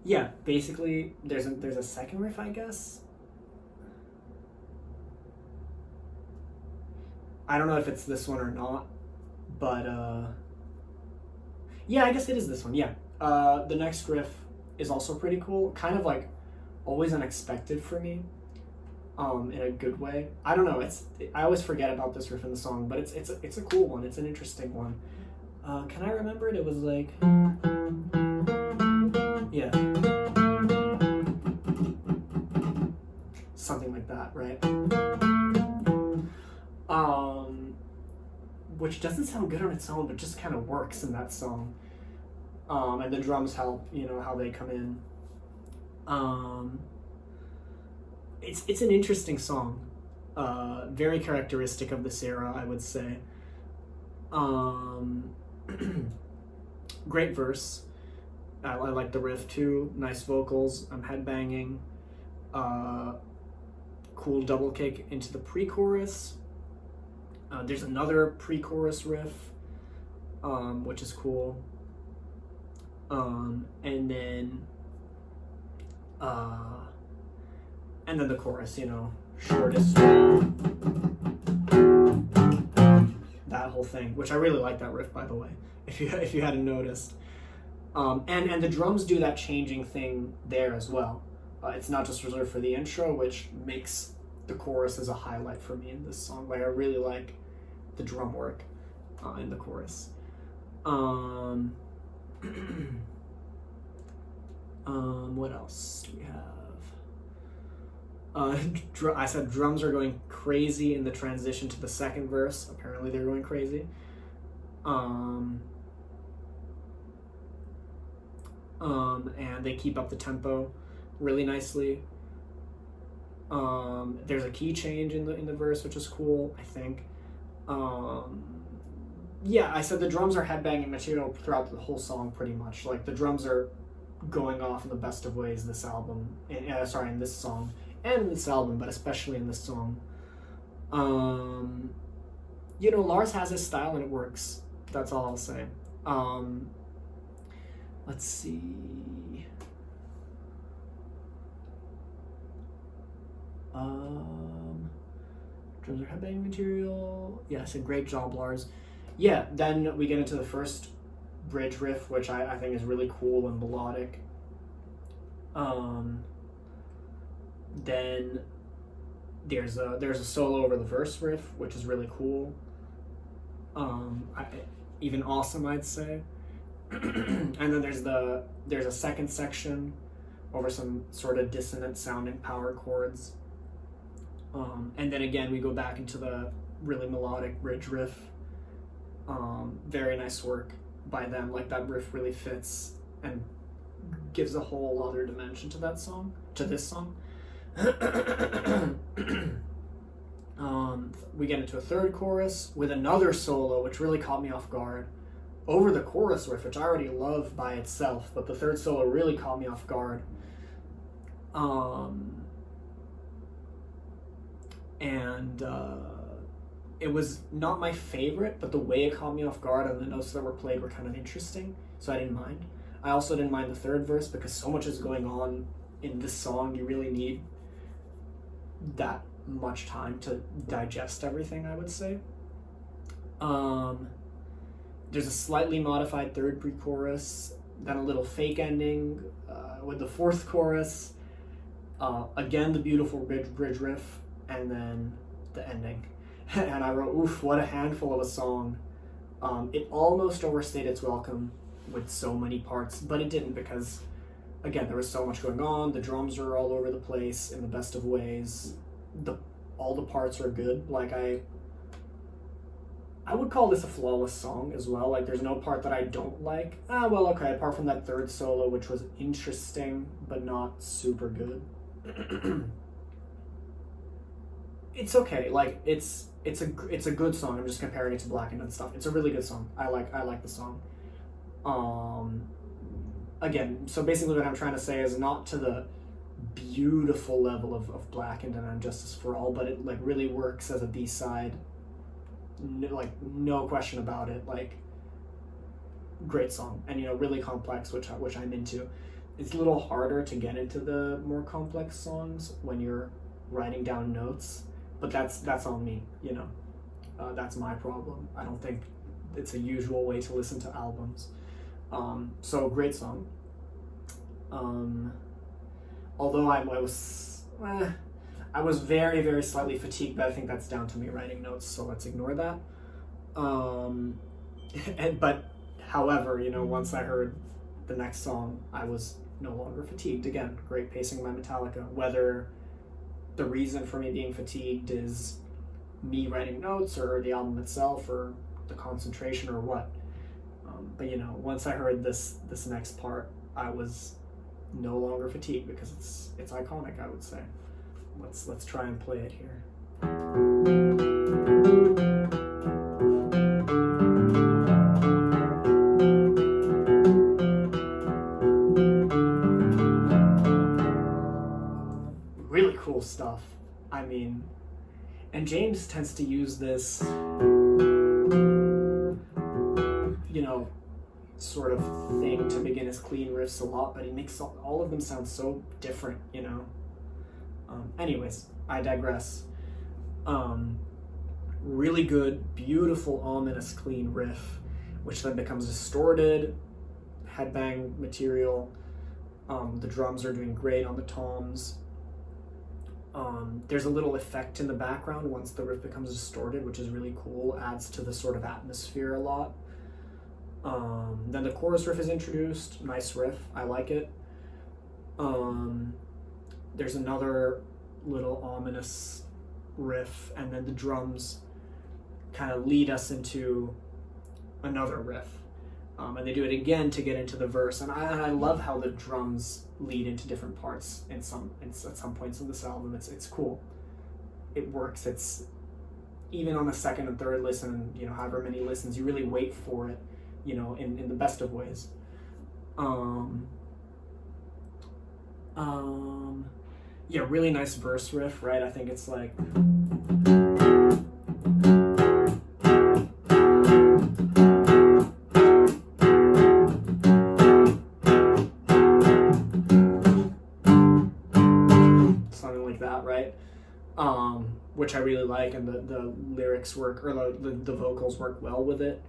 yeah, basically there's a second riff, I guess. I don't know if it's this one or not, but yeah, I guess it is this one. Yeah. The next riff is also pretty cool, kind of like always unexpected for me, in a good way. I don't know. I always forget about this riff in the song, but it's a cool one. It's an interesting one. Can I remember it? It was like, yeah, something like that, right? Which doesn't sound good on its own, but just kind of works in that song. And the drums help, you know, how they come in. It's an interesting song. Very characteristic of this era, I would say. Great verse. I like the riff too. Nice vocals. I'm headbanging. Cool double kick into the pre-chorus. There's another pre-chorus riff, which is cool. And then the chorus, you know, shortest, that whole thing, which I really like that riff, by the way, if you hadn't noticed. And the drums do that changing thing there as well. It's not just reserved for the intro, which makes the chorus as a highlight for me in this song. Like, I really like the drum work in the chorus. What else do we have? I said drums are going crazy in the transition to the second verse. Apparently they're going crazy. And they keep up the tempo really nicely. There's a key change in the verse, which is cool, I think. Yeah, I said the drums are headbanging material throughout the whole song, pretty much. Like, the drums are going off in the best of ways this album, in this song, and in this album, but especially in this song. You know, Lars has his style and it works. That's all I'll say. Let's see. Drums are headbanging material. Yeah, I said great job, Lars. Yeah, then we get into the first bridge riff, which I think is really cool and melodic. Then there's a solo over the verse riff, which is really cool. Even awesome, I'd say. And then there's a second section over some sort of dissonant sounding power chords. And then again we go back into the really melodic bridge riff. Very nice work by them. Like, that riff really fits and gives a whole other dimension to this song. We get into a third chorus with another solo, which really caught me off guard. Over the chorus riff, which I already love by itself, but the third solo really caught me off guard. It was not my favorite, but the way it caught me off guard and the notes that were played were kind of interesting, so I didn't mind. I also didn't mind the third verse because so much is going on in this song. You really need that much time to digest everything, I would say. There's a slightly modified third pre-chorus, then a little fake ending with the fourth chorus, again the beautiful bridge riff, and then the ending. And I wrote, oof, what a handful of a song. It almost overstayed its welcome with so many parts, but it didn't, because again, there was so much going on. The drums are all over the place in the best of ways. All the parts are good. Like, I would call this a flawless song as well. Like, there's no part that I don't like. Well, okay, apart from that third solo, which was interesting, but not super good. It's okay. Like, it's a good song. I'm just comparing it to Blackened and stuff. It's a really good song. I like the song. Again, so basically what I'm trying to say is not to the beautiful level of Blackened and Unjustice for All, but it like really works as a B-side. No question about it. Like, great song, and really complex, which I'm into. It's a little harder to get into the more complex songs when you're writing down notes, but that's on me. That's my problem. I don't think it's a usual way to listen to albums. So great song. Although I was very, very slightly fatigued, but I think that's down to me writing notes, so let's ignore that. But however, once I heard the next song, I was no longer fatigued. Again, great pacing by Metallica. Whether the reason for me being fatigued is me writing notes, or the album itself, or the concentration, or what. But once I heard this next part, I was no longer fatigued, because it's iconic, I would say. Let's try and play it here. Really cool stuff. I mean, and James tends to use this, sort of thing to begin his clean riffs a lot, but he makes all of them sound so different, Anyways, I digress. Really good, beautiful, ominous, clean riff, which then becomes distorted, headbang material. The drums are doing great on the toms. There's a little effect in the background once the riff becomes distorted, which is really cool, adds to the sort of atmosphere a lot. Then the chorus riff is introduced, nice riff, I like it. There's another little ominous riff, and then the drums kind of lead us into another riff. And they do it again to get into the verse, and I love how the drums lead into different parts at some points in this album. It's cool. It works. It's even on the second and third listen, however many listens, you really wait for it, in the best of ways. Yeah, really nice verse riff, right? I think it's like, something like that, right? Which I really like, and the lyrics work, or the vocals work well with it.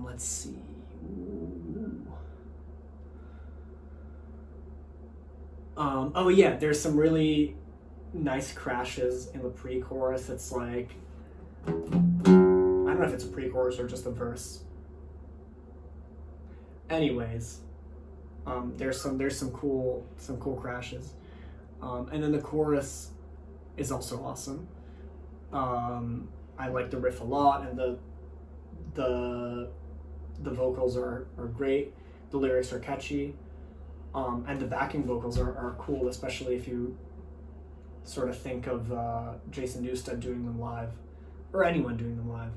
Let's see. Oh yeah, there's some really nice crashes in the pre-chorus. It's like, I don't know if it's a pre-chorus or just a verse. Anyways, there's some cool crashes, and then the chorus is also awesome. I like the riff a lot, and the vocals are great. The lyrics are catchy, and the backing vocals are cool, especially if you sort of think of Jason Newsted doing them live, or anyone doing them live.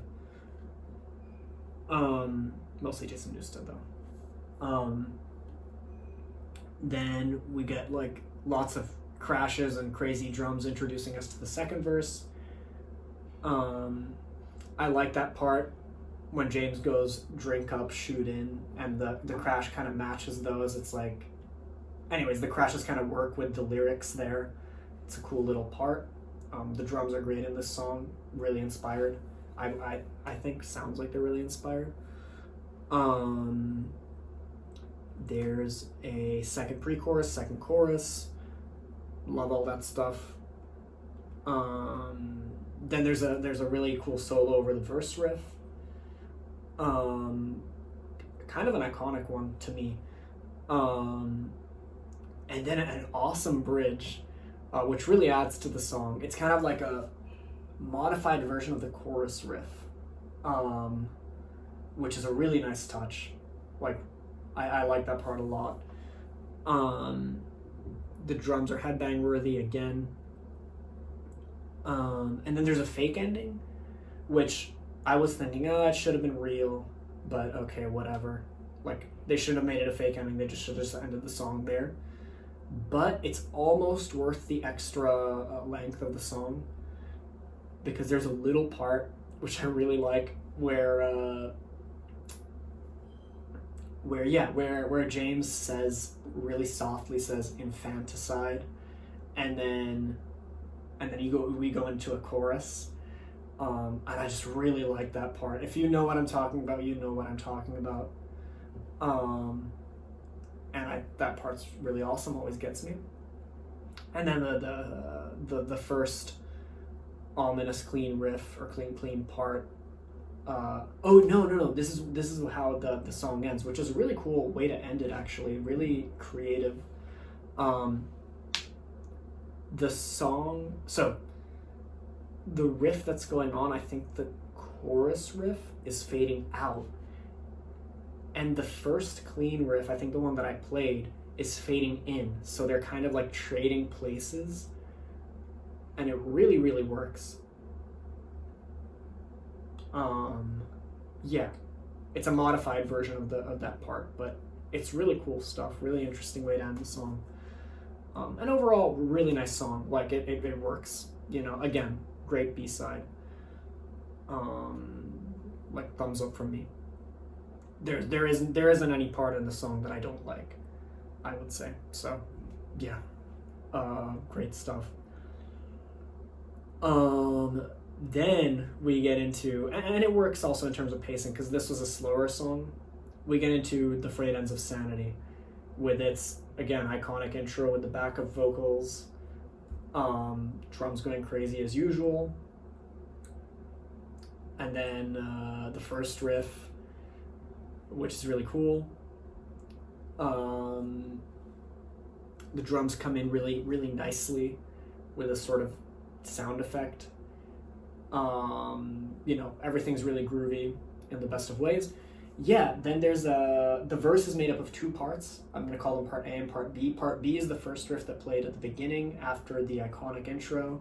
Mostly Jason Newsted though. Then we get like lots of crashes and crazy drums introducing us to the second verse. I like that part when James goes drink up, shoot in, and the crash kind of matches those. It's like anyways, the crashes kind of work with the lyrics there. It's a cool little part. The drums are great in this song, really inspired. I think sounds like they're really inspired. There's a second pre-chorus, second chorus. Love all that stuff. Then there's a really cool solo over the verse riff. Kind of an iconic one to me. And then an awesome bridge, which really adds to the song. It's kind of like a modified version of the chorus riff, which is a really nice touch. Like, I like that part a lot. The drums are headbang worthy again. And then there's a fake ending, which I was thinking, it should have been real, but okay, whatever. Like, they shouldn't have made it a fake ending, they should have just ended the song there. But it's almost worth the extra length of the song, because there's a little part, which I really like, where James says, really softly says infanticide, and then we go into a chorus, and I just really like that part. If you know what I'm talking about, you know what I'm talking about. And that part's really awesome, always gets me. And then the first ominous clean riff, or clean part. No, this is how the song ends, which is a really cool way to end it, actually, really creative. The song, so the riff that's going on, I think the chorus riff is fading out, and the first clean riff, I think the one that I played, is fading in, so they're kind of like trading places, and it really, really works. Yeah, it's a modified version of that part, but it's really cool stuff, really interesting way to end the song. And overall, really nice song. Like, it works. You know, again, great B-side. Like, thumbs up from me. There isn't any part in the song that I don't like, I would say. So, yeah, great stuff. Then we get into, and it works also in terms of pacing, because this was a slower song. We get into the frayed ends of Sanity, with its, again, iconic intro with the backup vocals, drums going crazy as usual, and then the first riff, which is really cool. The drums come in really, really nicely with a sort of sound effect. Everything's really groovy in the best of ways. Yeah, then there's the verse is made up of two parts. I'm going to call them part A and part B. Part B is the first riff that played at the beginning after the iconic intro.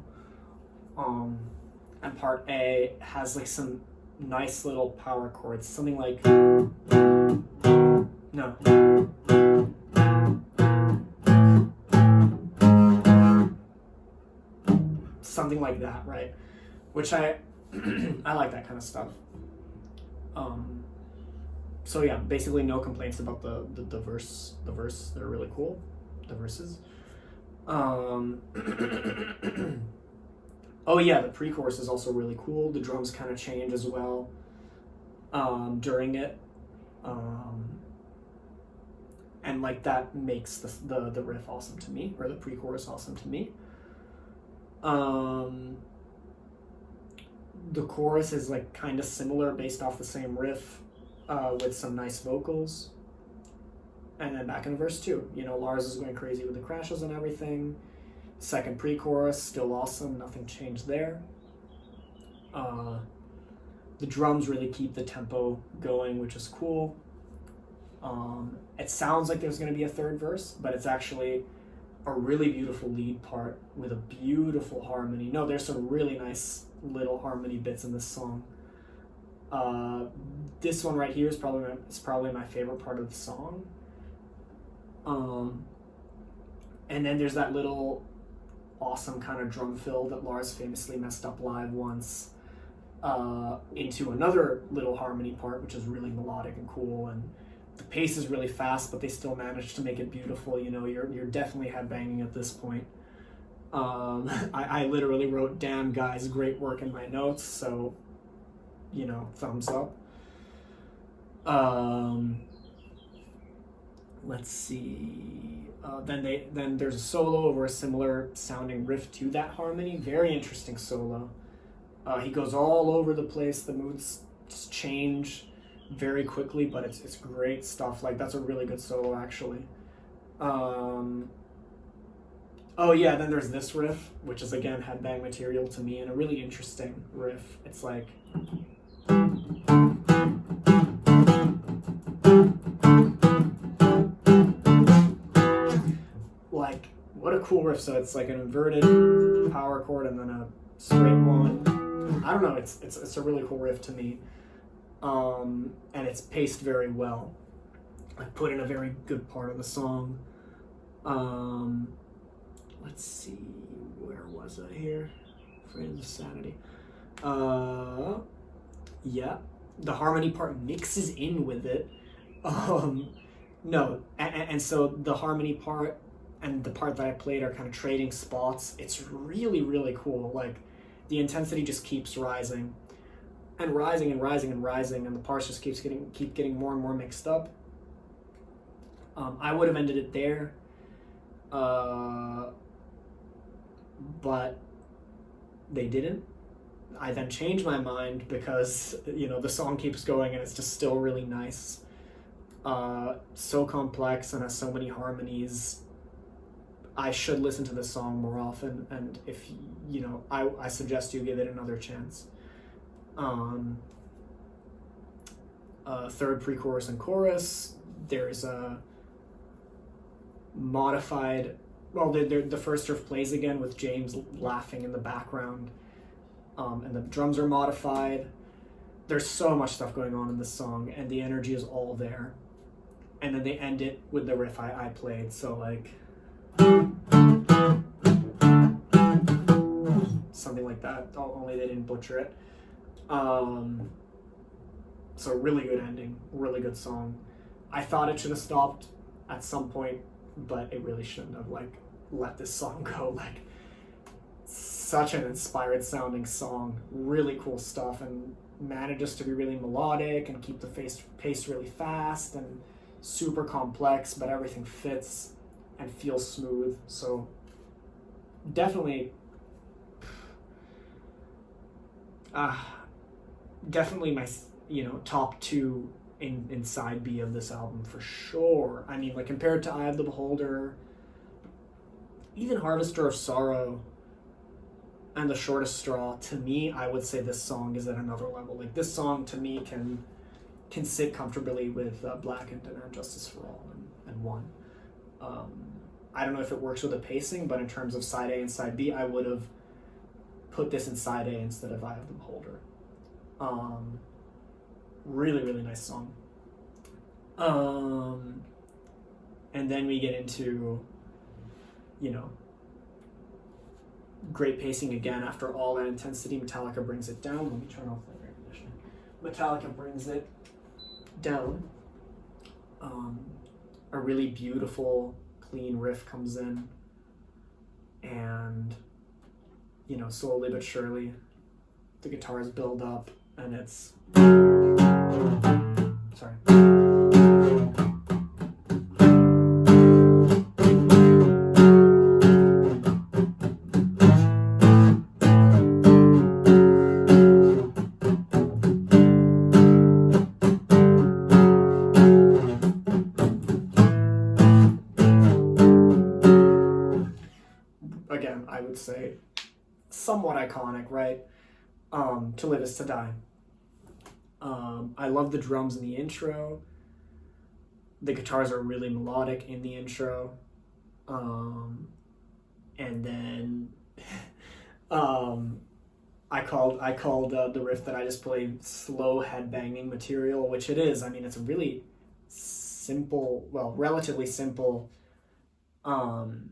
And part A has like some nice little power chords, something like something like that, right? Which I like that kind of stuff. So yeah, basically no complaints about the verse. The verse, they're really cool. The verses. Oh yeah, the pre-chorus is also really cool. The drums kind of change as well during it, and like that makes the riff awesome to me, or the pre-chorus awesome to me. The chorus is like kind of similar, based off the same riff, with some nice vocals. And then back in verse 2, Lars is going crazy with the crashes and everything. Second pre-chorus, still awesome, nothing changed there. The drums really keep the tempo going, which is cool. It sounds like there's going to be a third verse, but it's actually a really beautiful lead part with a beautiful harmony. No, there's some really nice little harmony bits in this song. This one right here is probably my favorite part of the song. And then there's that little awesome kind of drum fill that Lars famously messed up live once, into another little harmony part, which is really melodic and cool, and The pace is really fast, but they still manage to make it beautiful. You know, you're definitely headbanging at this point. I literally wrote, "Damn guys, great work" in my notes, so, you know, thumbs up. Let's see. Then there's a solo over a similar sounding riff to that harmony. Very interesting solo. He goes all over the place. The moods just change very quickly, but it's great stuff. Like, that's a really good solo, actually. Oh yeah, then there's this riff, which is again headbang material to me, and a really interesting riff. It's like, what a cool riff. So it's like an inverted power chord and then a straight one. I don't know, it's a really cool riff to me. And it's paced very well. I put in a very good part of the song. Let's see, where was I here? Frayed of Sanity. Yeah, the harmony part mixes in with it. No, and so the harmony part and the part that I played are kind of trading spots. It's really, really cool. Like, the intensity just keeps rising and rising and rising and rising, and the parts just keep getting more and more mixed up. I would have ended it there, but they didn't. I then changed my mind because, you know, the song keeps going and it's just still really nice. So complex and has so many harmonies. I should listen to this song more often, and if, you know, I suggest you give it another chance. Third pre-chorus and chorus, there's a modified, well, the first riff plays again with James laughing in the background, and the drums are modified. There's so much stuff going on in this song, and the energy is all there. And then they end it with the riff I played, so like something like that, only they didn't butcher it. So really good ending, really good song. I thought it should have stopped at some point, but it really shouldn't have, like, let this song go. Like, such an inspired sounding song, really cool stuff, and manages to be really melodic and keep the pace really fast and super complex, but everything fits and feels smooth. So definitely definitely my, you know, top two in side B of this album for sure. I mean, like, compared to Eye of the Beholder, even Harvester of Sorrow, and The Shortest Straw, to me, I would say this song is at another level. Like, this song to me can sit comfortably with Blackened and Justice for All and One. I don't know if it works with the pacing, but in terms of side A and side B, I would have put this in side A instead of Eye of the Beholder. Really, really nice song. And then we get into, you know, great pacing again after all that intensity. Metallica brings it down. Let me turn off the air conditioning. Metallica brings it down. A really beautiful, clean riff comes in, and, you know, slowly but surely, the guitars build up, and it's... Sorry. Again, I would say somewhat iconic, right? To Live Is to Die. I love the drums in the intro. The guitars are really melodic in the intro. And then I called the riff that I just played slow headbanging material, which it is. I mean, it's a really simple, well, relatively simple, and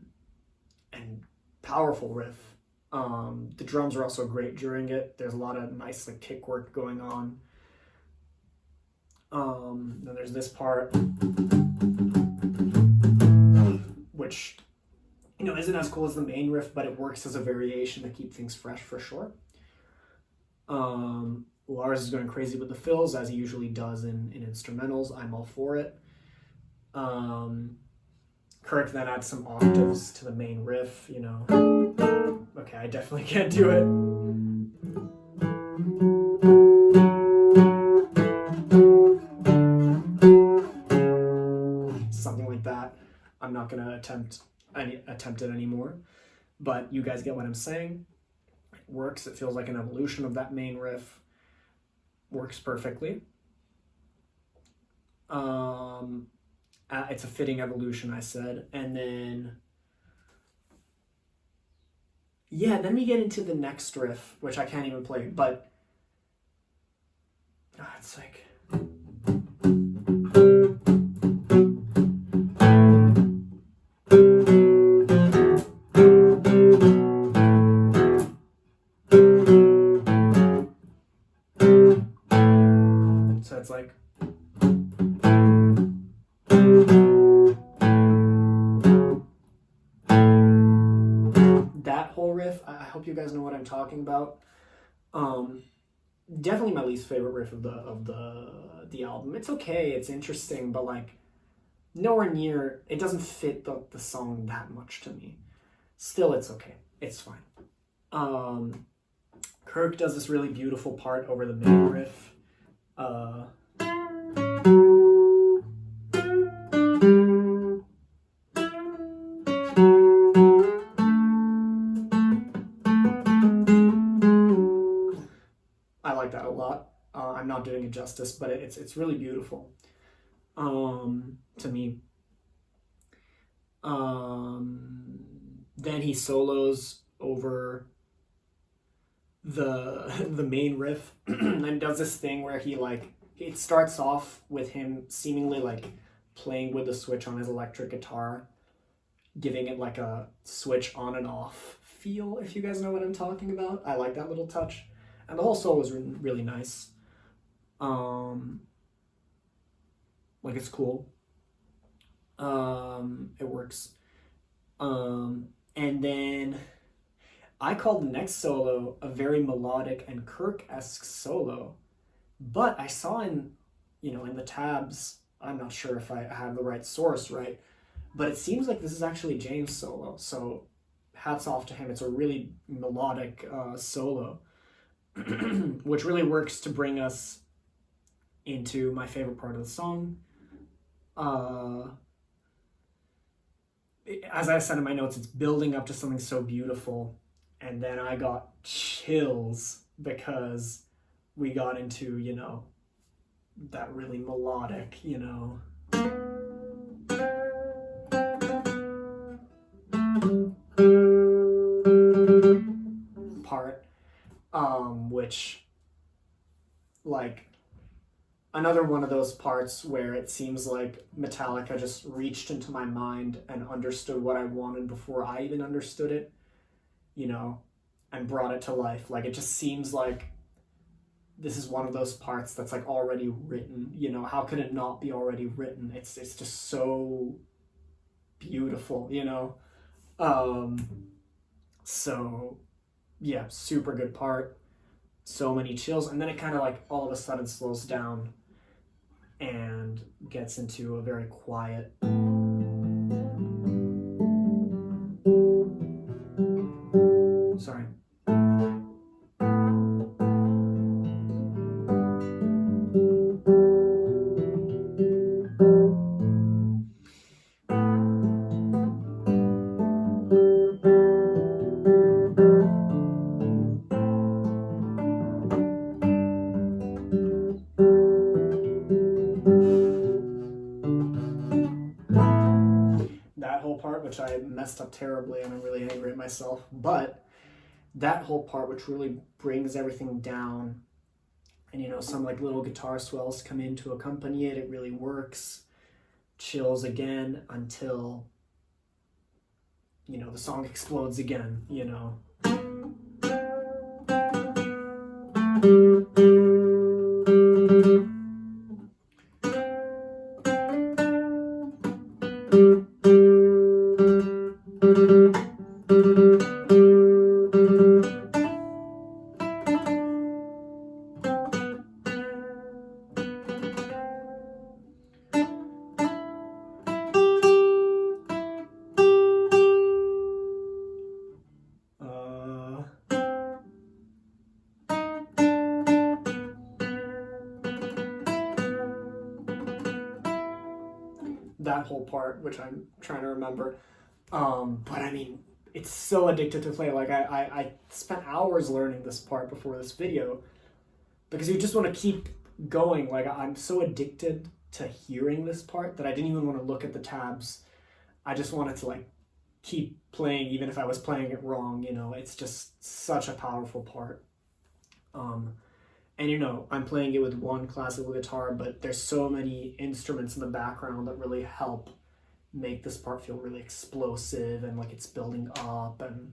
powerful riff. The drums are also great during it. There's a lot of nice, like, kick work going on. Then there's this part, which, you know, isn't as cool as the main riff, but it works as a variation to keep things fresh for sure. Lars is going crazy with the fills, as he usually does in instrumentals. I'm all for it. Kirk then adds some octaves to the main riff, you know. Okay, I definitely can't do it. Something like that. I'm not going to attempt it anymore, but you guys get what I'm saying. It works. It feels like an evolution of that main riff. Works perfectly. It's a fitting evolution, I said. And then, yeah, then we get into the next riff, which I can't even play, but it's like... So it's like... That whole riff, I hope you guys know what I'm talking about. Definitely my least favorite riff of the album. It's okay, it's interesting, but like nowhere near, it doesn't fit the song that much to me. Still, it's okay. It's fine. Kirk does this really beautiful part over the main riff. I like that a lot. I'm not doing it justice, but it's really beautiful to me. Then he solos over the main riff and does this thing where he like, it starts off with him seemingly like playing with the switch on his electric guitar, giving it like a switch on and off feel, if you guys know what I'm talking about. I like that little touch. And the whole solo is really nice. Like, it's cool. It works. And then I call the next solo a very melodic and Kirk-esque solo. But I saw in the tabs, I'm not sure if I have the right source, right? But it seems like this is actually James' solo. So hats off to him. It's a really melodic solo. Which really works to bring us into my favorite part of the song. As I said in my notes, it's building up to something so beautiful, and then I got chills because we got into, that really melodic, part. Which, like, another one of those parts where it seems like Metallica just reached into my mind and understood what I wanted before I even understood it, and brought it to life. Like, it just seems like this is one of those parts that's like already written, how could it not be already written? It's just so beautiful, so yeah, super good part. So many chills, and then it kind of like all of a sudden slows down and gets into a very quiet sorry part, which I messed up terribly and I'm really angry at myself, but that whole part, which really brings everything down, and some like little guitar swells come in to accompany it, it really works. Chills again until the song explodes again. that whole part, which I'm trying to remember. But I mean, it's so addictive to play. Like I spent hours learning this part before this video because you just want to keep going. Like I'm so addicted to hearing this part that I didn't even want to look at the tabs. I just wanted to like keep playing even if I was playing it wrong, you know. It's just such a powerful part. And you know, I'm playing it with one classical guitar, but there's so many instruments in the background that really help make this part feel really explosive and like it's building up, and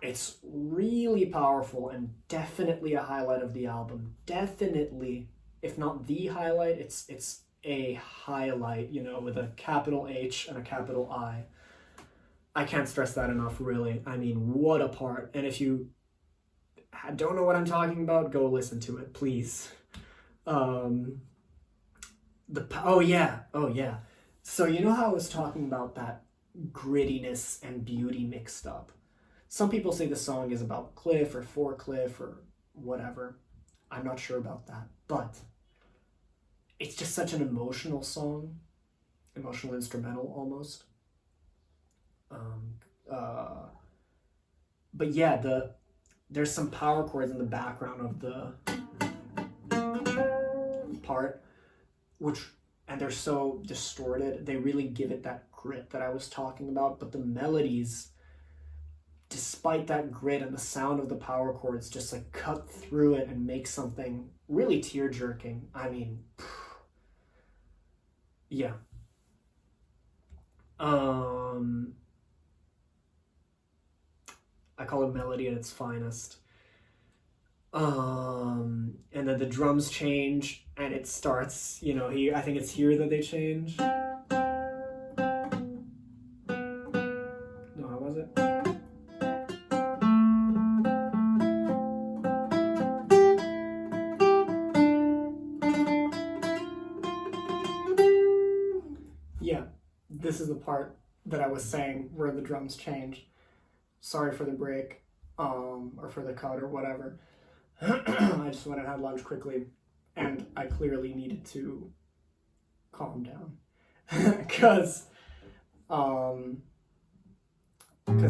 it's really powerful and definitely a highlight of the album. Definitely, if not the highlight, it's a highlight, you know, with a capital H and a capital I. I can't stress that enough, really. I mean, what a part. And if you don't know what I'm talking about, go listen to it, please. Oh yeah. So you know how I was talking about that grittiness and beauty mixed up? Some people say the song is about Cliff or for Cliff or whatever. I'm not sure about that, but it's just such an emotional song, emotional instrumental almost. But yeah, there's some power chords in the background of the part, and they're so distorted. They really give it that grit that I was talking about, but the melodies, despite that grit and the sound of the power chords, just like cut through it and make something really tear-jerking. I mean, yeah. I call it melody at its finest. And then the drums change and it starts, you know, I think it's here that they change. No, how was it? Yeah, this is the part that I was saying where the drums change. Sorry for the break, or for the cut or whatever. I just went and had lunch quickly, and I clearly needed to calm down. Because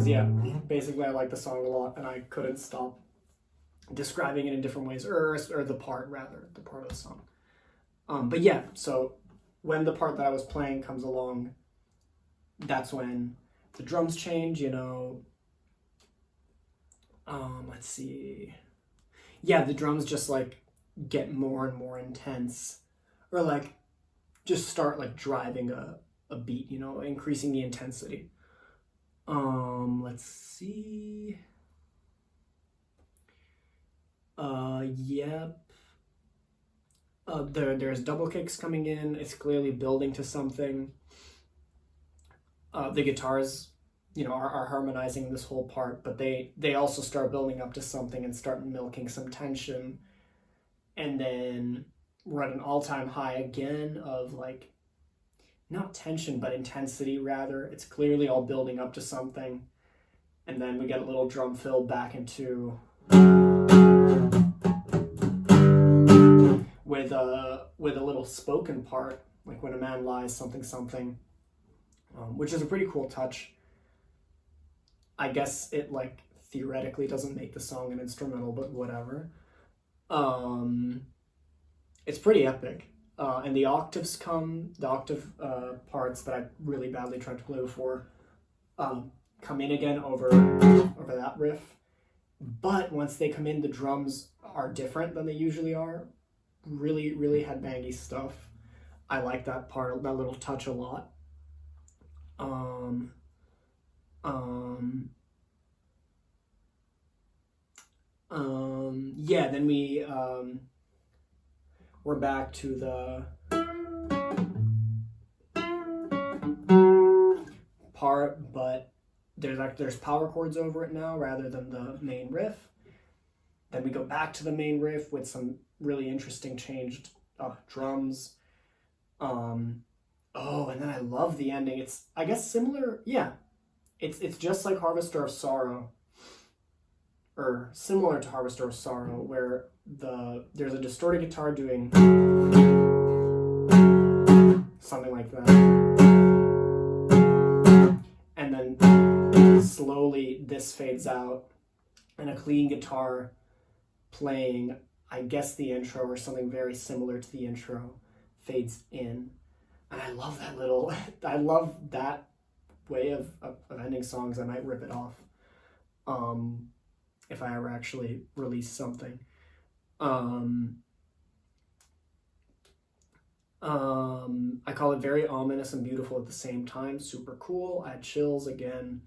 yeah, basically I like the song a lot, and I couldn't stop describing it in different ways, or the part of the song. But yeah, so when the part that I was playing comes along, that's when the drums change, you know. Let's see. Yeah, the drums just like get more and more intense, or like just start like driving a beat, you know, increasing the intensity. Let's see. Yep. There's double kicks coming in. It's clearly building to something. The guitars, you know, are harmonizing this whole part, but they also start building up to something and start milking some tension. And then we're at an all-time high again of like, not tension, but intensity rather. It's clearly all building up to something. And then we get a little drum fill back into with a little spoken part, like when a man lies, something, something, which is a pretty cool touch. I guess it like theoretically doesn't make the song an instrumental, but whatever. It's pretty epic. And the octave parts that I really badly tried to play before come in again over that riff. But once they come in, the drums are different than they usually are. Really, really headbangy stuff. I like that part, that little touch a lot. Yeah, then we're back to the part, but there's power chords over it now rather than the main riff. Then we go back to the main riff with some really interesting changed drums. And then I love the ending. It's, I guess, similar. Yeah, it's just like Harvester of Sorrow, or similar to Harvester of Sorrow, where there's a distorted guitar doing something like that. And then slowly this fades out, and a clean guitar playing, I guess, the intro or something very similar to the intro fades in. And I love that little, I love that way of ending songs. I might rip it off if I ever actually release something. I call it very ominous and beautiful at the same time. Super cool. I had chills again.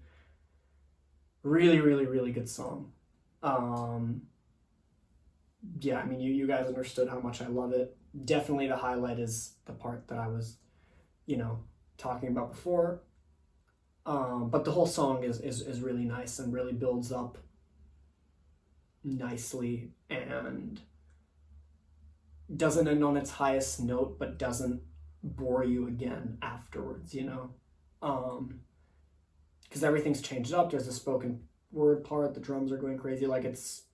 Really, really, really good song. Yeah, I mean, you guys understood how much I love it. Definitely the highlight is the part that I was, talking about before. But the whole song is really nice and really builds up nicely and doesn't end on its highest note, but doesn't bore you again afterwards, because everything's changed up. There's a spoken word part, the drums are going crazy. Like, it's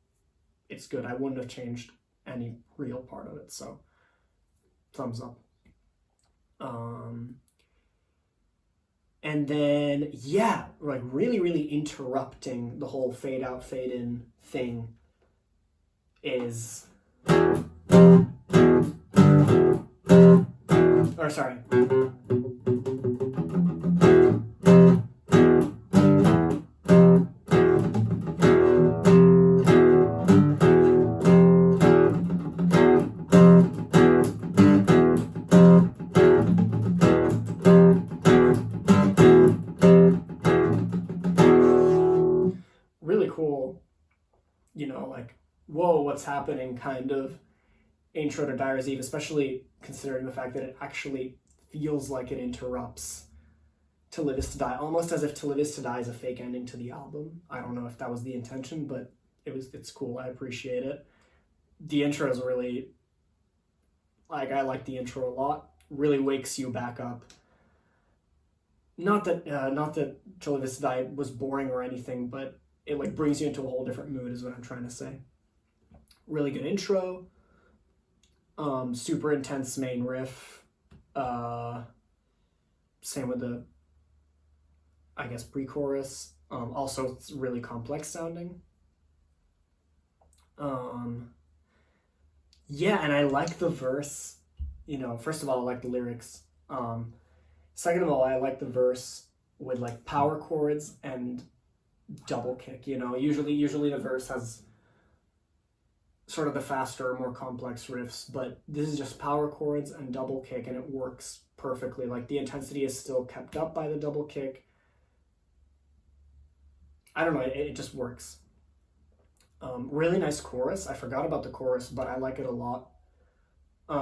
good. I wouldn't have changed any real part of it, so thumbs up. And then, yeah, like really, really interrupting the whole fade out, fade in thing is, or sorry. Really cool, like, whoa, what's happening kind of intro to Dyers Eve, especially considering the fact that it actually feels like it interrupts To Live Is To Die, almost as if To Live Is To Die is a fake ending to the album. I don't know if that was the intention, but it's cool. I appreciate it. The intro is really, like, I like the intro a lot. Really wakes you back up. Not that To Live Is To Die was boring or anything, but it like brings you into a whole different mood is what I'm trying to say. Really good intro. Super intense main riff. Same with the, I guess, pre-chorus. Also, it's really complex sounding. Yeah, and I like the verse. First of all, I like the lyrics. Second of all, I like the verse with like power chords and double kick. Usually the verse has sort of the faster, more complex riffs, but this is just power chords and double kick, and it works perfectly. Like, the intensity is still kept up by the double kick. I don't know, it just works. Really nice chorus. I forgot about the chorus, but I like it a lot. I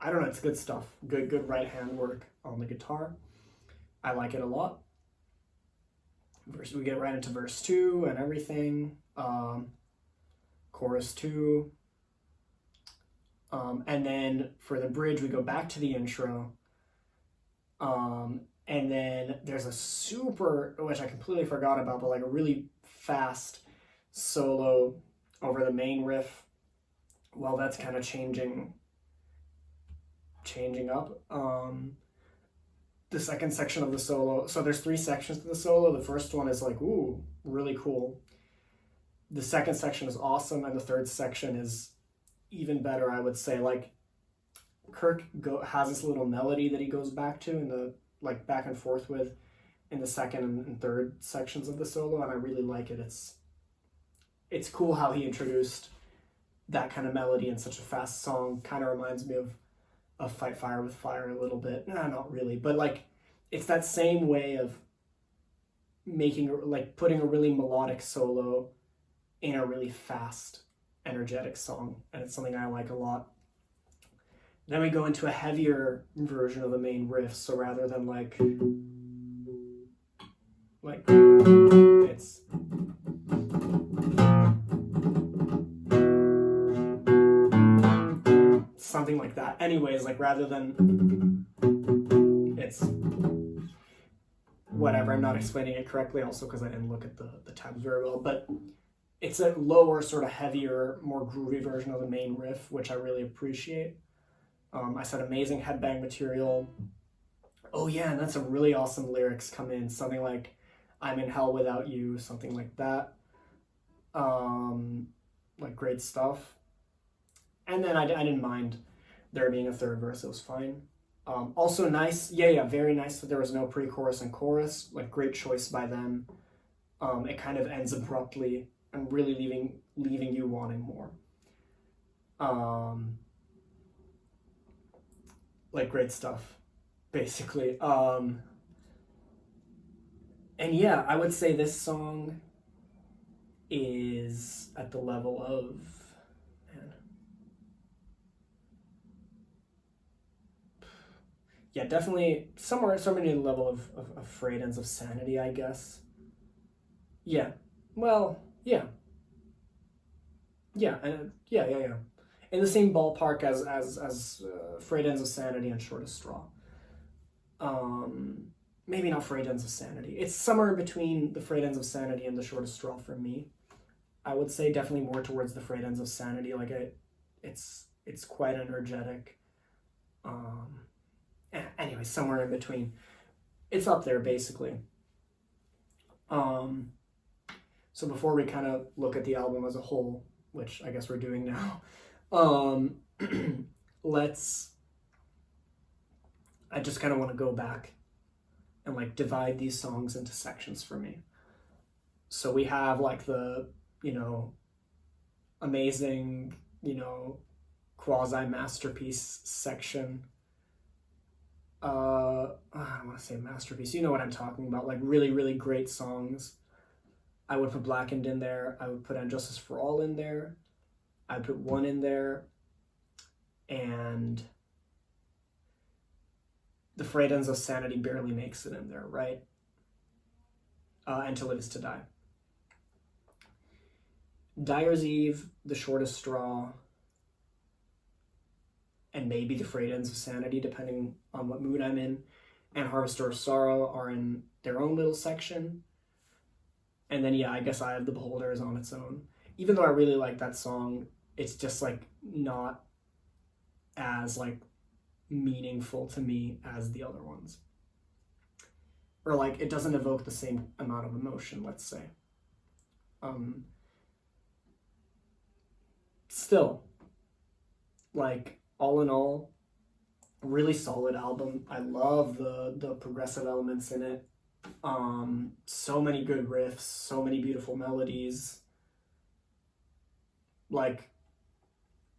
don't know, it's good stuff. Good right hand work on the guitar. I like it a lot. We get right into verse 2 and everything. Chorus 2. And then for the bridge, we go back to the intro. And then there's a super, which I completely forgot about, but like a really fast solo over the main riff. Well, that's kind of changing up. The second section of the solo, so there's 3 sections to the solo. The first one is like, ooh, really cool. The second section is awesome, and the third section is even better, I would say. Like, Kirk has this little melody that he goes back to in the, like, back and forth with in the second and third sections of the solo, and I really like it. It's cool how he introduced that kind of melody in such a fast song. Kind of reminds me of Fight Fire with Fire a little bit. No, not really, but like, it's that same way of putting a really melodic solo in a really fast, energetic song, and it's something I like a lot. Then we go into a heavier version of the main riff, so rather than like it's something like that. Anyways, like, rather than it's whatever, I'm not explaining it correctly also because I didn't look at the tabs very well, but it's a lower, sort of heavier, more groovy version of the main riff, which I really appreciate. I said amazing headbang material. Oh yeah, and then some really awesome lyrics come in, something like "I'm in hell without you," something like that. Like great stuff. And then I didn't mind there being a third verse; it was fine. Also nice, yeah, very nice that there was no pre-chorus and chorus. Like great choice by them. It kind of ends abruptly and really leaving you wanting more. Like great stuff, basically. And yeah, I would say this song is at the level of, man. Yeah, definitely somewhere near the level of Frayed Ends of Sanity, I guess. Yeah. Well, yeah. Yeah, and yeah. In the same ballpark as Frayed Ends of Sanity and Shortest Straw. Maybe not Frayed Ends of Sanity. It's somewhere between the Frayed Ends of Sanity and the Shortest Straw for me. I would say definitely more towards the Frayed Ends of Sanity. Like it's quite energetic. Anyway, somewhere in between. It's up there basically. So before we kind of look at the album as a whole, which I guess we're doing now, I just kind of want to go back and like divide these songs into sections for me. So we have like the, amazing, quasi masterpiece section. I don't want to say masterpiece. You know what I'm talking about. Like really, really great songs. I would put Blackened in there. I would put And Justice for All in there. I'd put One in there. And the Frayed Ends of Sanity barely makes it in there, right? And To Live Is To Die. Dyers Eve, The Shortest Straw, and maybe the Frayed Ends of Sanity, depending on what mood I'm in, and Harvester of Sorrow are in their own little section. And then, yeah, I guess Eye of the Beholder is on its own. Even though I really like that song, it's just, like, not as, like, meaningful to me as the other ones. Or, like, it doesn't evoke the same amount of emotion, let's say. Still, like, all in all, really solid album. I love the progressive elements in it. So many good riffs, so many beautiful melodies. Like,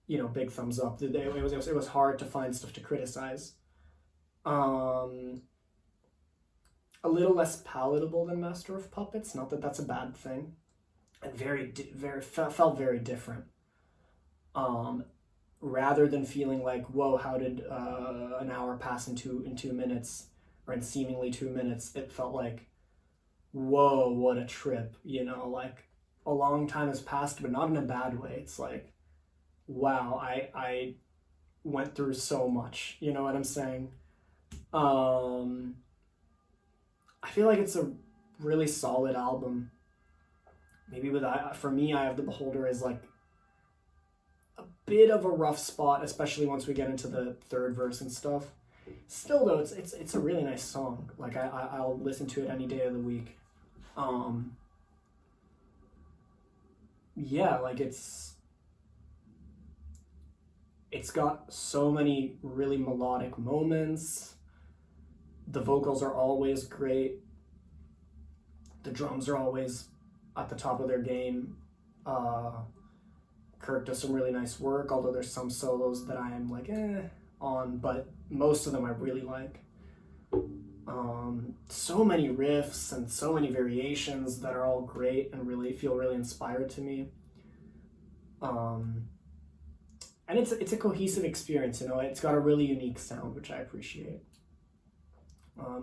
big thumbs up. It was hard to find stuff to criticize. A little less palatable than Master of Puppets. Not that that's a bad thing. And felt very different. Rather than feeling like, whoa, how did an hour pass in 2 minutes, or in seemingly 2 minutes, it felt like, whoa, what a trip, like a long time has passed, but not in a bad way. It's like, wow, I went through so much, you know what I'm saying? I feel like it's a really solid album. Maybe for me, Eye of the Beholder is like a bit of a rough spot, especially once we get into the third verse and stuff. Still though, it's a really nice song. Like I'll listen to it any day of the week. Yeah, like it's got so many really melodic moments. The vocals are always great. The drums are always at the top of their game. Kirk does some really nice work, although there's some solos that I am like, on, but most of them I really like. So many riffs and so many variations that are all great and feel really inspired to me. And it's a cohesive experience, it's got a really unique sound, which I appreciate.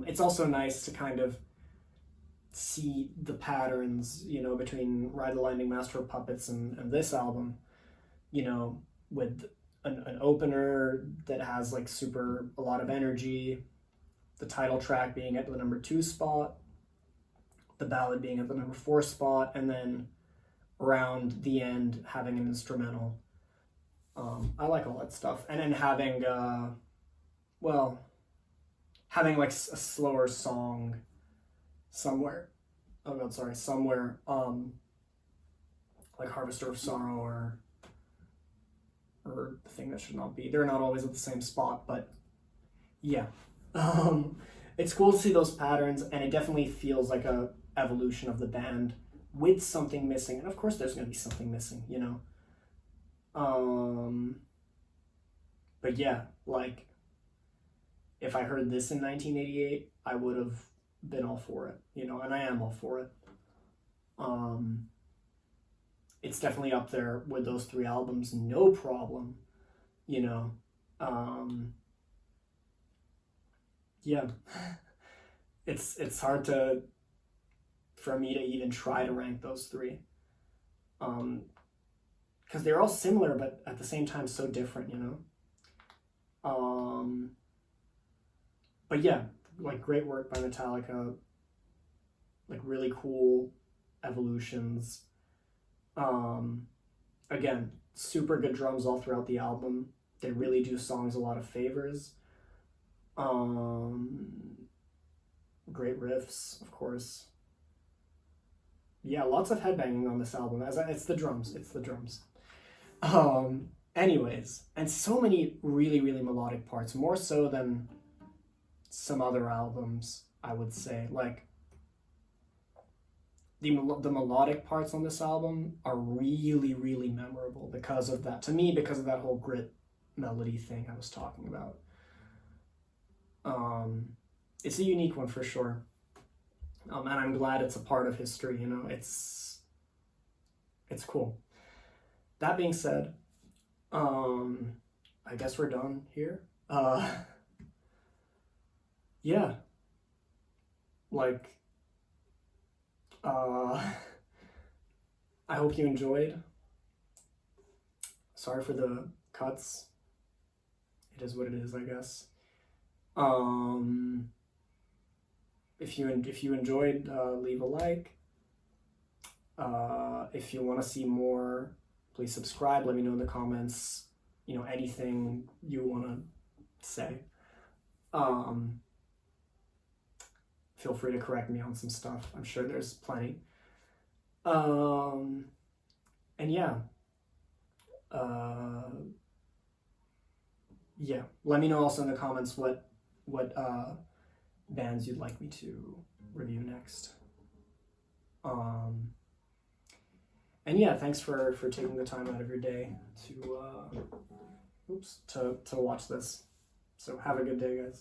It's also nice to kind of see the patterns, between Ride the Lightning, Master of Puppets, and this album, with an opener that has like a lot of energy, the title track being at the number 2 spot, the ballad being at the number 4 spot, and then around the end having an instrumental. I like all that stuff, and then having having like a slower song somewhere. Oh god, sorry, somewhere. Like Harvester of Sorrow or The Thing That Should Not Be. They're not always at the same spot, but yeah. It's cool to see those patterns, and it definitely feels like a evolution of the band with something missing. And of course there's gonna be something missing, you know. But yeah, like if I heard this in 1988, I would have been all for it, you know, and I am all for it. It's definitely up there with those 3 albums, no problem, you know. Yeah, it's hard for me to even try to rank those 3, because they're all similar, but at the same time so different, you know. But yeah, like great work by Metallica, like really cool evolutions. Again, super good drums all throughout the album. They really do songs a lot of favors. Great riffs, of course. Yeah, lots of headbanging on this album. It's the drums. Anyways, and so many really, really melodic parts, more so than some other albums, I would say. Like, the melodic parts on this album are really, really memorable because of that. To me, because of that whole grit melody thing I was talking about. It's a unique one for sure. And I'm glad it's a part of history, you know. It's cool. That being said, I guess we're done here. Yeah. Like, I hope you enjoyed. Sorry for the cuts. It is what it is, I guess. If you enjoyed, leave a like. If you want to see more, please subscribe. Let me know in the comments, you know, anything you want to say. Feel free to correct me on some stuff. I'm sure there's plenty. And yeah. Yeah. Let me know also in the comments what bands you'd like me to review next. And yeah, thanks for taking the time out of your day to watch this. So have a good day, guys.